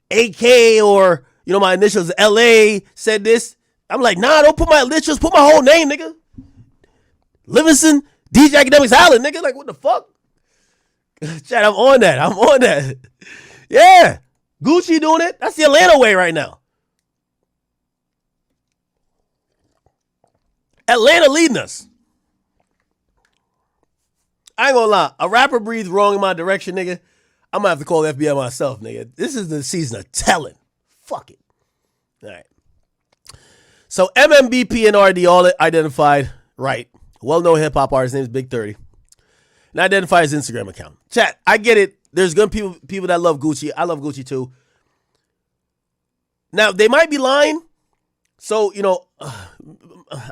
AK or, you know, my initials LA said this. I'm like, nah, don't put my initials, put my whole name, nigga. Livingston, DJ Akademiks Island, nigga. Like, what the fuck? Chat, I'm on that. Yeah. Gucci doing it. That's the Atlanta way right now. Atlanta leading us. I ain't gonna lie. A rapper breathed wrong in my direction, nigga. I'm gonna have to call the FBI myself, nigga. This is the season of telling. Fuck it. All right. So MMBP and RD all identified right. Well-known hip-hop artist, his name is Big 30. And identify his Instagram account. Chat, I get it. There's good people that love Gucci. I love Gucci too. Now, they might be lying. So, you know,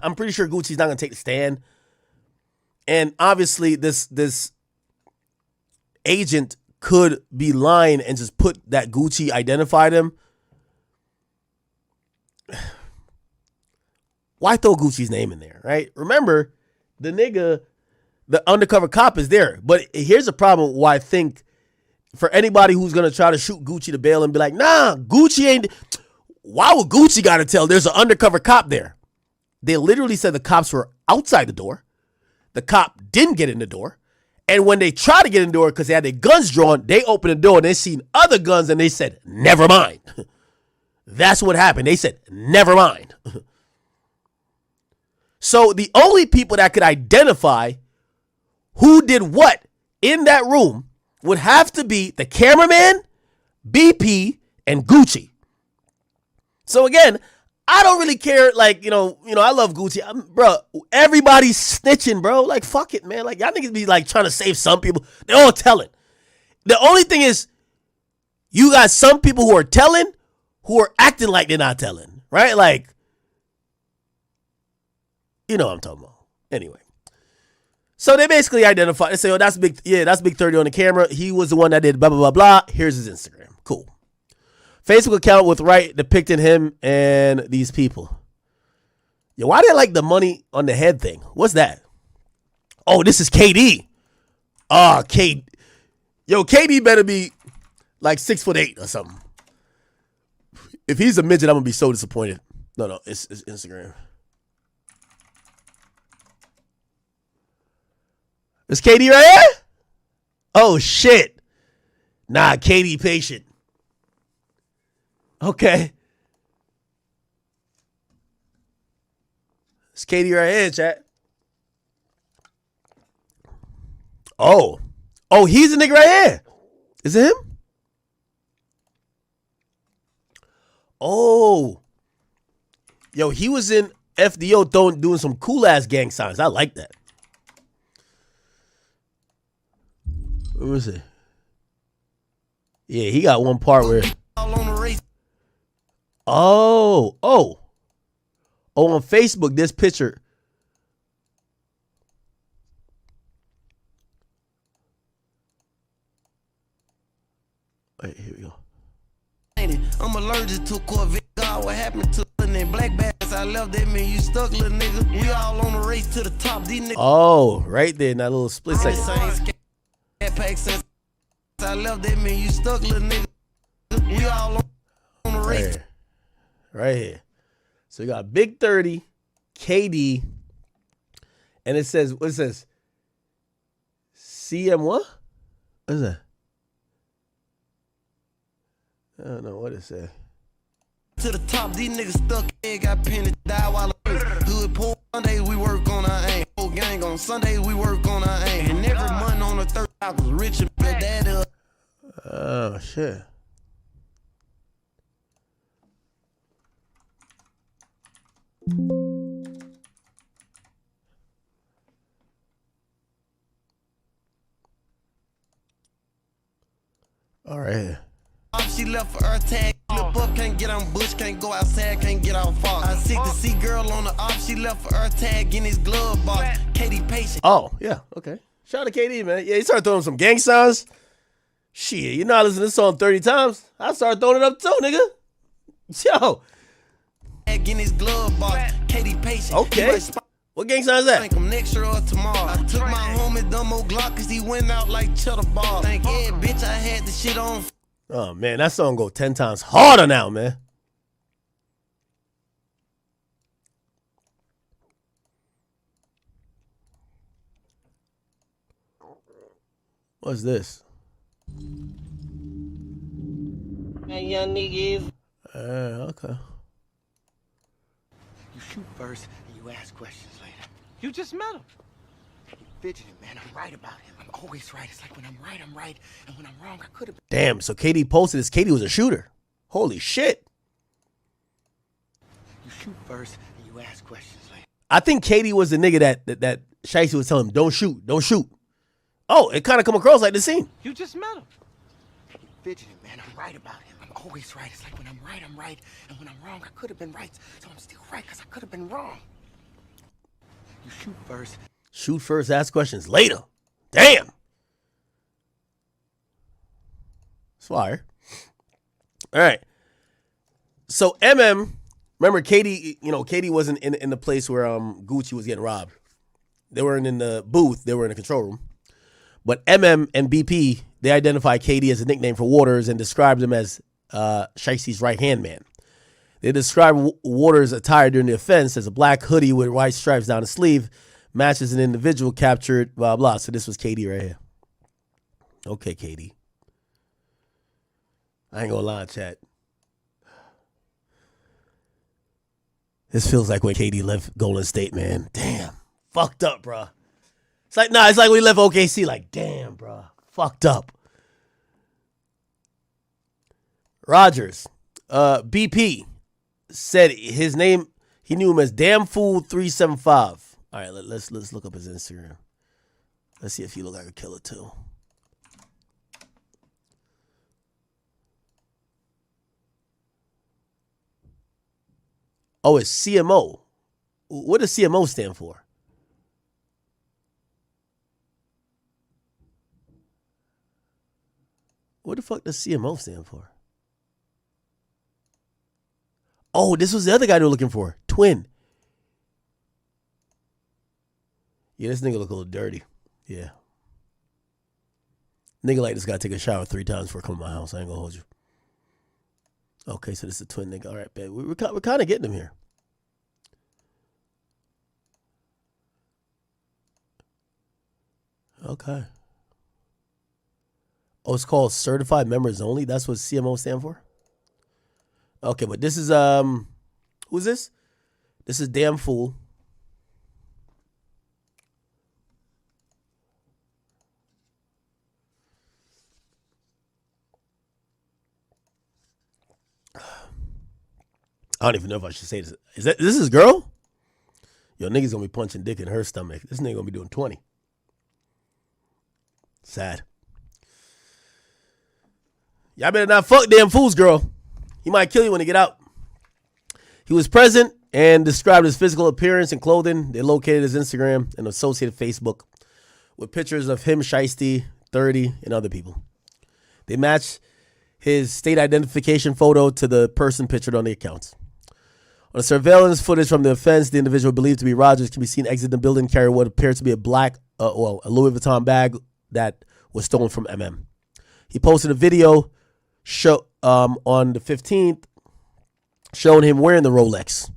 I'm pretty sure Gucci's not going to take the stand. And obviously, this agent could be lying and just put that Gucci identified him. Why throw Gucci's name in there, right? Remember, the nigga, the undercover cop is there. But here's a problem why I think for anybody who's going to try to shoot Gucci to bail and be like, nah, Gucci ain't. Why would Gucci got to tell? There's an undercover cop there. They literally said the cops were outside the door. The cop didn't get in the door. And when they tried to get in the door because they had their guns drawn, they opened the door and they seen other guns and they said, never mind. That's what happened. They said, never mind. So the only people that could identify who did what in that room would have to be the cameraman, BP, and Gucci. So again, I don't really care. Like, I love Gucci. Bro, everybody's snitching, bro. Like, fuck it, man. Like, y'all niggas be like trying to save some people. They're all telling. The only thing is, you got some people who are telling, who are acting like they're not telling, right? Like, you know what I'm talking about. Anyway. So they basically identify. They say, oh, that's Big 30 on the camera. He was the one that did blah, blah, blah, blah. Here's his Instagram. Cool. Facebook account with Wright depicting him and these people. Yo, why they like the money on the head thing? What's that? Oh, this is KD. Yo, KD better be like 6'8" or something. If he's a midget, I'm gonna be so disappointed. No, it's Instagram. Is KD right here? Oh shit. Nah, KD patient. Okay. It's KD right here, chat. Oh, he's the nigga right here. Is it him? Oh. Yo, he was in FDO doing some cool ass gang signs. I like that. Where was it? Yeah, he got one part where. Oh, on Facebook, this picture. Wait, here we go. I'm allergic to Corvette. God, what happened to the black bags? I left that man, you stuck, little nigga. We all on the race to the top. These niggas. Oh, right there in that little split second. I left that man, you stuck, little nigga. We all on the race. Right here. So you got Big 30, KD, and it says, what it says? CM what? What is that? I don't know what it said. To the top, these niggas stuck, got penny, die while hood poor. Sundays we work on our aim. Whole gang on Sundays we work on our aim. And every month on the 3rd, I was rich and big dad. Oh shit. All right. She left for her tag. Flip up, can't get on bush, can't go outside, can't get out far. I seek to see girl on the op. She left for her tag in his glove box. Katie patient. Oh, yeah, okay. Shout out to KD, man. Yeah, he started throwing some gang signs. Shit, you know I listen to this song 30 times. I started throwing it up too, nigga. Yo. In his glove box. Katie patient. Okay. What gang sign is that? Think I'm next year or tomorrow. I took my homie Dumbo Glock cause he went out like cheddar ball. Thank yeah, bitch, I had the shit on. Oh man, that song go 10 times harder now, man. What's this? That young nigga is. Okay. You shoot first and you ask questions later. You just met him. You fidgeting, man. I'm right about him. I'm always right. It's like when I'm right, I'm right. And when I'm wrong, I could have been. Damn, so KD posted this. KD was a shooter. Holy shit. You shoot first and you ask questions later. I think KD was the nigga that Shiesty was telling him, don't shoot, don't shoot. Oh, it kind of come across like the scene. You just met him. You fidgeting, man. I'm right about him. I'm always right. It's like when I'm right, I'm right. And when I'm wrong, I could have been right. So I'm still right because I could have been wrong. You shoot first. Shoot first, ask questions later. Damn. It's fire. All right. So remember KD, KD wasn't in the place where Gucci was getting robbed. They weren't in the booth, they were in the control room. But MM and BP, they identified KD as a nickname for Waters and described him as Shiesty's right-hand man. They described Waters' attire during the offense as a black hoodie with white stripes down the sleeve, matches an individual captured, blah, blah. So this was KD right here. Okay, KD. I ain't gonna lie, chat. This feels like when KD left Golden State, man. Damn. Fucked up, bro. It's like, nah, it's like when he left OKC. Like, damn, bro. Fucked up. Rogers. BP said his name, he knew him as Damn Fool 375. All right, let's look up his Instagram. Let's see if he look like a killer too. Oh, it's CMO. What does CMO stand for? What the fuck does CMO stand for? Oh, this was the other guy they were looking for. Twin. Yeah, this nigga look a little dirty. Yeah. Nigga like this guy take a shower 3 times before coming to my house. I ain't gonna hold you. Okay, so this is a twin nigga. All right, babe. We're kind of getting him here. Okay. Oh, it's called Certified Members Only. That's what CMO stand for? Okay, but this is who's this? This is Damn Fool. I don't even know if I should say this. Is this his girl? Yo, niggas gonna be punching dick in her stomach. This nigga gonna be doing 20. Sad. Y'all better not fuck Damn Fool's girl. He might kill you when he get out. He was present and described his physical appearance and clothing. They located his Instagram and associated Facebook with pictures of him, Shiesty, 30, and other people. They matched his state identification photo to the person pictured on the accounts. On the surveillance footage from the offense, the individual believed to be Rogers can be seen exiting the building carrying what appears to be a a Louis Vuitton bag that was stolen from MM. He posted a video on the 15th showing him wearing the Rolex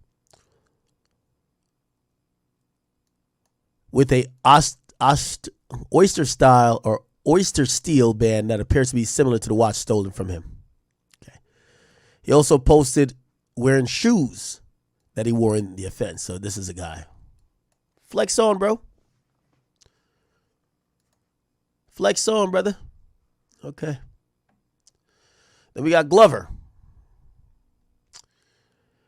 with a oyster steel band that appears to be similar to the watch stolen from him. Okay. He also posted wearing shoes that he wore in the offense. So this is a guy. Flex on, bro. Flex on, brother. Okay. Then we got Glover.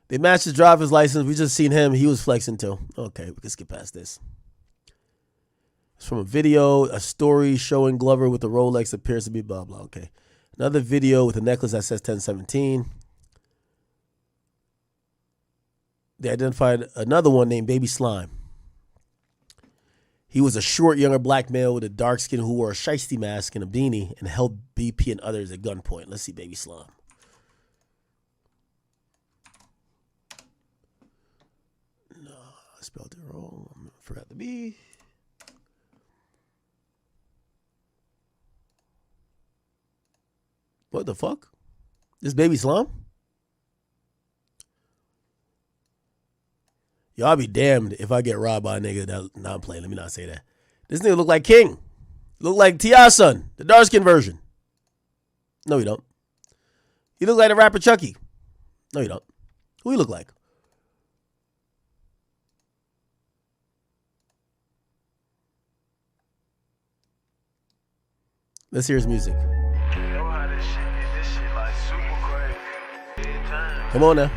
They matched his driver's license. We just seen him. He was flexing too. Okay, we can skip past this. It's from a video, a story showing Glover with the Rolex appears to be blah, blah. Okay. Another video with a necklace that says 1017. They identified another one named Baby Slime. He was a short, younger black male with a dark skin who wore a Shiesty mask and a beanie and held BP and others at gunpoint. Let's see Baby Slime. No, I spelled it wrong. I forgot the B. What the fuck? This Baby Slime? Y'all be damned if I get robbed by a nigga that not playing. Let me not say that. This nigga look like King. Look like T.I.'s son, the dark skin version. No, he don't. He look like the rapper Chucky. No, he don't. Who he look like? Let's hear his music. Come on now.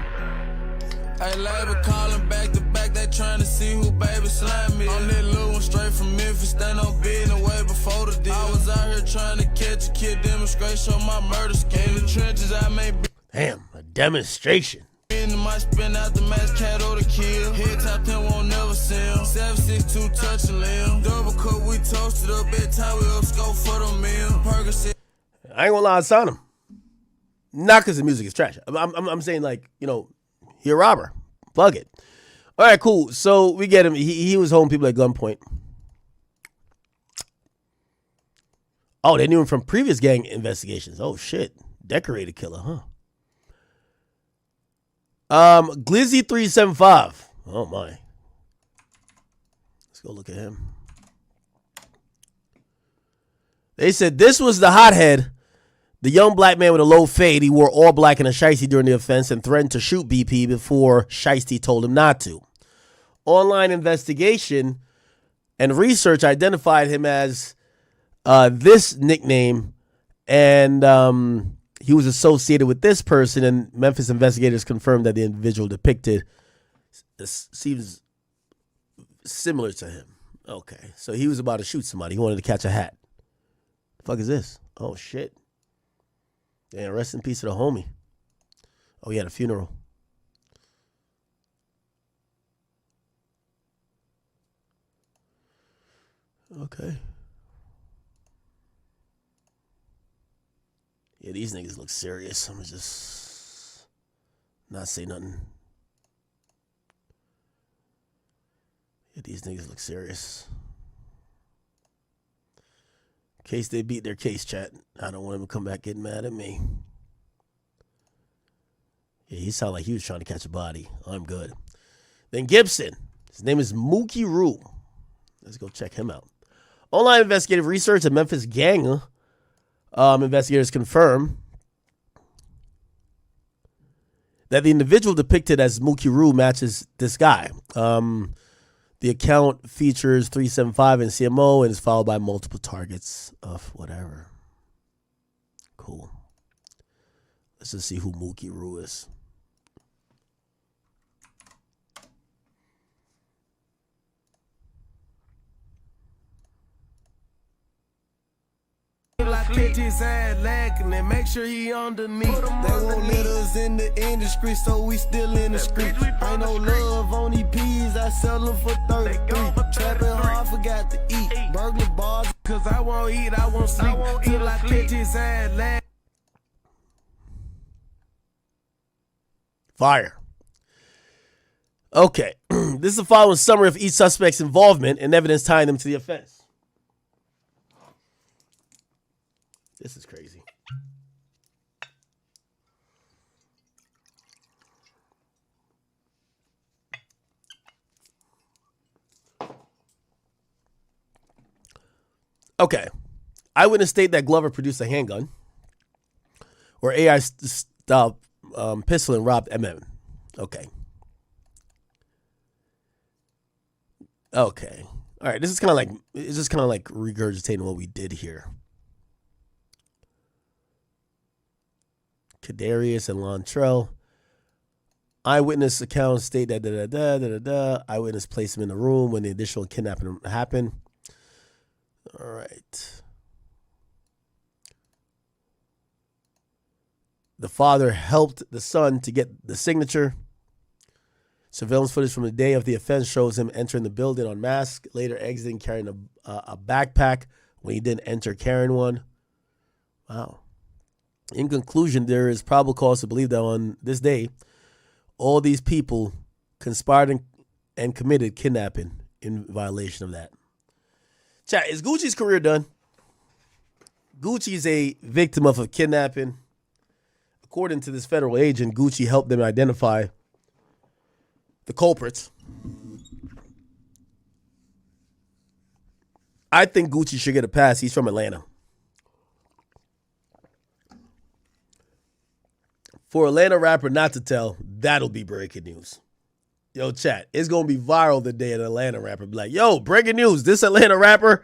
Hey, label calling back to back, they trying to see who Baby Slime is. On that little one straight from Memphis, stand on business way before the deal. I was out here trying to catch a kid, demonstrate, show my murder scheme. In the trenches, I made damn, a demonstration. Might spin out the match, cat or the kill. Head top 10 won't never sell. 762 touching limb. Double cup, we toasted up. Bedtime, we up scope for the meal. Percocet. I ain't gonna lie, I signed him. Not because the music is trash. I'm saying, like, you know, he a robber. Fuck it. All right, cool. So we get him. He was holding people at gunpoint. Oh, they knew him from previous gang investigations. Oh, shit. Decorated killer, huh? Glizzy 375. Oh, my. Let's go look at him. They said this was the hothead The young black man with a low fade, he wore all black and a shiesty during the offense and threatened to shoot BP before Shiesty told him not to. Online investigation and research identified him as this nickname, and he was associated with this person, and Memphis investigators confirmed that the individual depicted seems similar to him. Okay, so he was about to shoot somebody. He wanted to catch a hat. The fuck is this? Oh, shit. Damn, rest in peace to the homie. Oh, he had a funeral. Okay. Yeah, these niggas look serious. I'm gonna just not say nothing. Yeah, these niggas look serious. In case they beat their case, chat. I don't want him to come back getting mad at me. Yeah, he sounded like he was trying to catch a body. I'm good. Then Gibson. His name is Mookie Rue. Let's go check him out. Online investigative research at Memphis gang. Investigators confirm that the individual depicted as Mookie Rue matches this guy. The account features 375 in CMO and is followed by multiple targets of whatever. Cool. Let's just see who Mookie Rue is. Catch his hand lacking and make sure he underneath. They won't let us in the industry, so we still in the street. Ain't no love on these peas, I sell them for 33. Trapping hard, forgot to eat. Burglar bars, cause I won't eat, I won't sleep. Till I catch his hand lacking. Fire. Okay. This is the following summary of each suspect's involvement and evidence tying them to the offense. This is crazy. Okay. Eyewitness state that Glover produced a handgun or AI style pistol and robbed MM. Okay. Okay. All right. This is kind of like, it's just kind of like regurgitating what we did here. Kadarius and Lontrell. Eyewitness accounts state that eyewitness placed him in the room when the additional kidnapping happened. All right. The father helped the son to get the signature. Surveillance footage from the day of the offense shows him entering the building unmasked, later exiting carrying a backpack when he didn't enter carrying one. Wow. In conclusion, there is probable cause to believe that on this day, all these people conspired and committed kidnapping in violation of that. Chat, is Gucci's career done? Gucci's a victim of a kidnapping. According to this federal agent, Gucci helped them identify the culprits. I think Gucci should get a pass. He's from Atlanta. For Atlanta rapper not to tell, that'll be breaking news. Yo, chat, it's going to be viral the day an Atlanta rapper be like, yo, breaking news, this Atlanta rapper,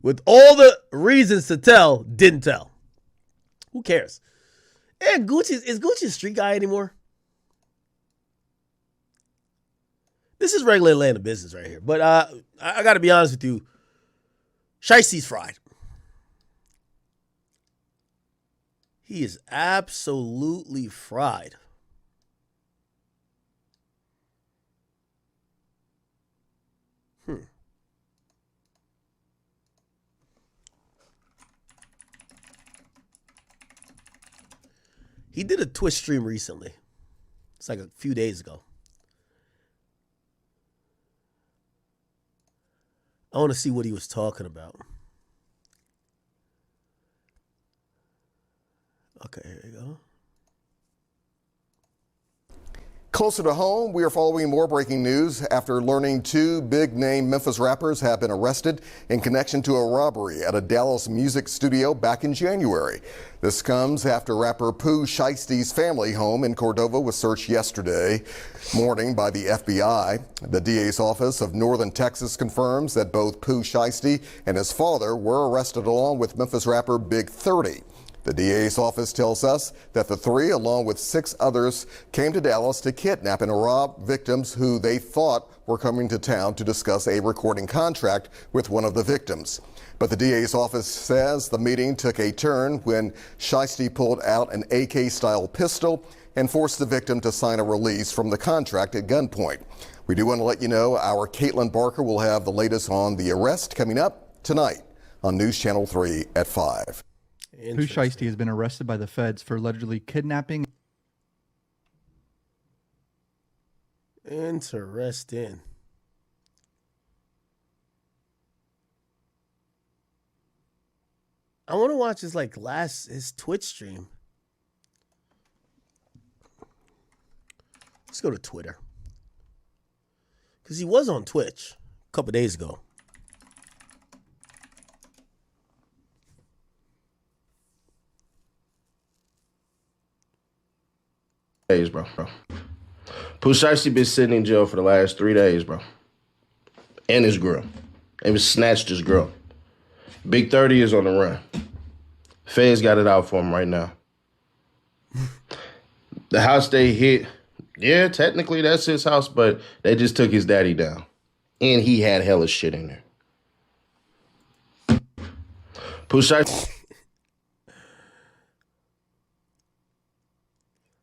with all the reasons to tell, didn't tell. Who cares? And is Gucci a street guy anymore? This is regular Atlanta business right here. But I got to be honest with you, Shiesty's fried. He is absolutely fried. He did a Twitch stream recently. It's like a few days ago. I want to see what he was talking about. Okay, here you go. Closer to home, we are following more breaking news after learning 2 big-name Memphis rappers have been arrested in connection to a robbery at a Dallas music studio back in January. This comes after rapper Pooh Shiesty's family home in Cordova was searched yesterday morning by the FBI. The DA's office of Northern Texas confirms that both Pooh Shiesty and his father were arrested along with Memphis rapper Big 30. The DA's office tells us that the 3, along with 6 others, came to Dallas to kidnap and rob victims who they thought were coming to town to discuss a recording contract with one of the victims. But the DA's office says the meeting took a turn when Shiesty pulled out an AK-style pistol and forced the victim to sign a release from the contract at gunpoint. We do want to let you know our Caitlin Barker will have the latest on the arrest coming up tonight on News Channel 3 at 5. Pooh Shiesty has been arrested by the feds for allegedly kidnapping. Interesting. I want to watch his Twitch stream. Let's go to Twitter. Because he was on Twitch a couple days ago. Days, bro. Pooh Shiesty been sitting in jail for the last 3 days, bro. And his girl. They was snatched his girl. Big 30 is on the run. Feds got it out for him right now. The house they hit, yeah, technically that's his house, but they just took his daddy down. And he had hella shit in there. Pooh Shiesty.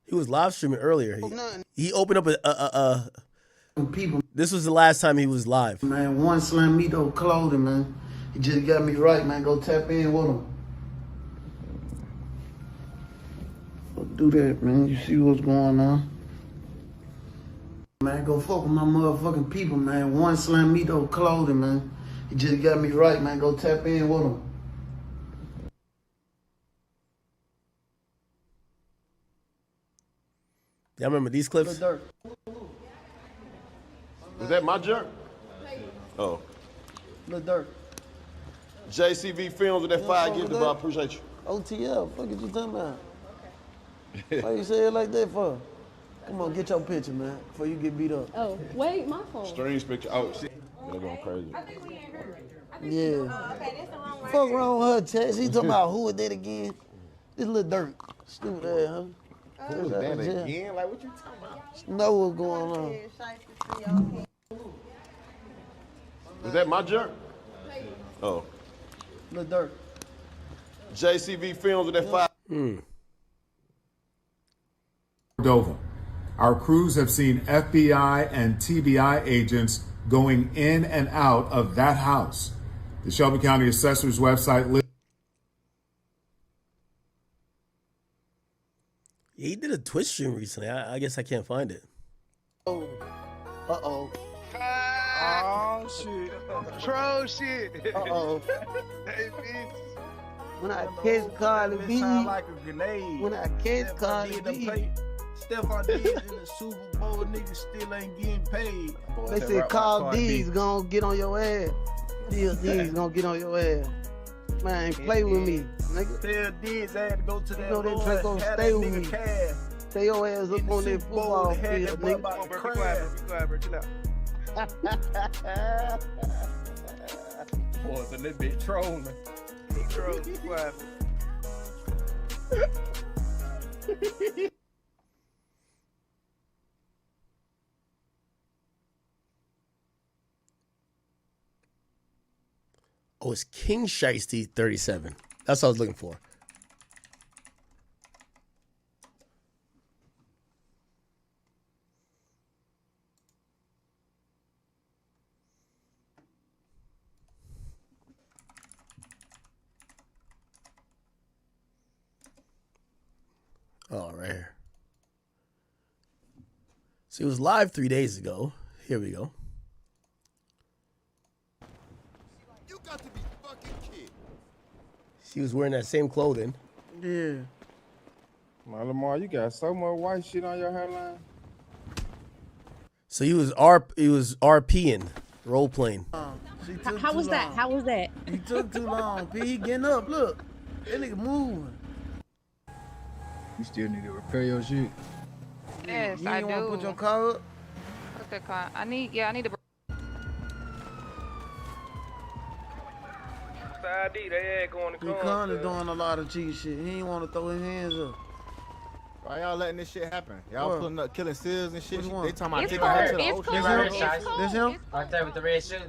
He was live streaming earlier. He opened up a people. This was the last time he was live. Man, one slam me though clothing, man. He just got me right, man. Go tap in with him. Do that, man. You see what's going on? Man, go fuck with my motherfucking people, man. One slam me though clothing, man. He just got me right, man. Go tap in with him. Y'all remember these clips? Was that my jerk? Oh. Lil Durk. JCV Films with that 5 gifted, bro. I appreciate you. OTL, fuck is you talking about? Why you say it like that for? Come on, get your picture, man, before you get beat up. Oh, wait, my phone. Strange picture. Oh, shit. They're going crazy. Yeah. Fuck wrong with her, Chad. She talking about who is that again? This Lil Durk. Stupid ass, huh? Who was that again? Like, what you talking about? Know what's going on. Was that my jerk? Oh. Lil Durk. JCV Films with that 5. Cordova. Our crews have seen FBI and TBI agents going in and out of that house. The Shelby County Assessor's website lists. He did a Twitch stream recently. I guess I can't find it. Uh-oh. Oh, shit. Troll shit. Uh-oh. Hey, bitch. When I catch Carly B. Sound like a grenade. When I catch Carly B. Stephon Diggs in the Super Bowl, niggas still ain't getting paid. They said Carl D's gonna get on your ass. D's gonna get on your ass. Man, play with me, nigga. Tell Diggs I had to go to that. You know that track gonna stay with me. Stay your ass up on that football field, nigga. Be quiet, chill out. Boys, and that bitch trolling. He trolling, be quiet. Oh, it's King Shiesty 37. That's what I was looking for. Oh, right here. So it was live 3 days ago. Here we go. You got to be fucking kidding. She was wearing that same clothing. Yeah. My Lamar, you got so much white shit on your hairline. So he was RPing, role playing. How was that? How was that? He took too long. P, he getting up. Look, that nigga moving. You still need to repair your shit. Yes, you I ain't do. want to put your car up? Put the car. I need to. ID, they ain't going to He kinda doing a lot of cheat shit. He ain't want to throw his hands up. Why y'all letting this shit happen? Y'all What? pulling up, killing seals and shit. Which They one? talking about It's taking her to cool. the It's ocean. cool. This him? Right there with the red shoes.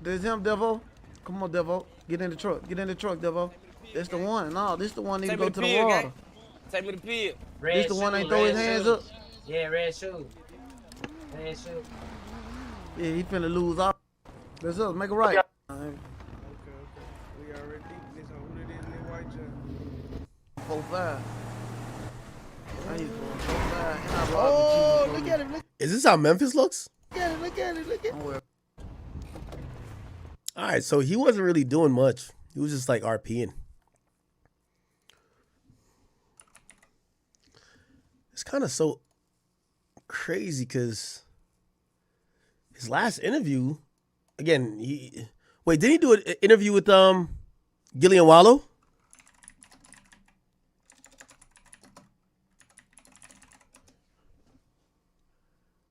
This him, Devo? Come on, Devo. Get in the truck. Get in the truck, Devo. That's the one. No, this the one need to go to the water. Take me to the pit. This the one ain't throw his hands up. Yeah, red shoes. Red shoes. Yeah, he finna lose all. Let's up. Make it right. Okay. We already deep in this one. Who it is in that white jump? 4-5. Now he's going 4-5. And I robbed Oh, the look chief. at him. Look Is this how Memphis looks? at him. Look at him. Look at him. Don't worry. All right, so he wasn't really doing much. He was just like RPing. It's kind of so crazy because his last interview, again, did he do an interview with Gillian Wallow?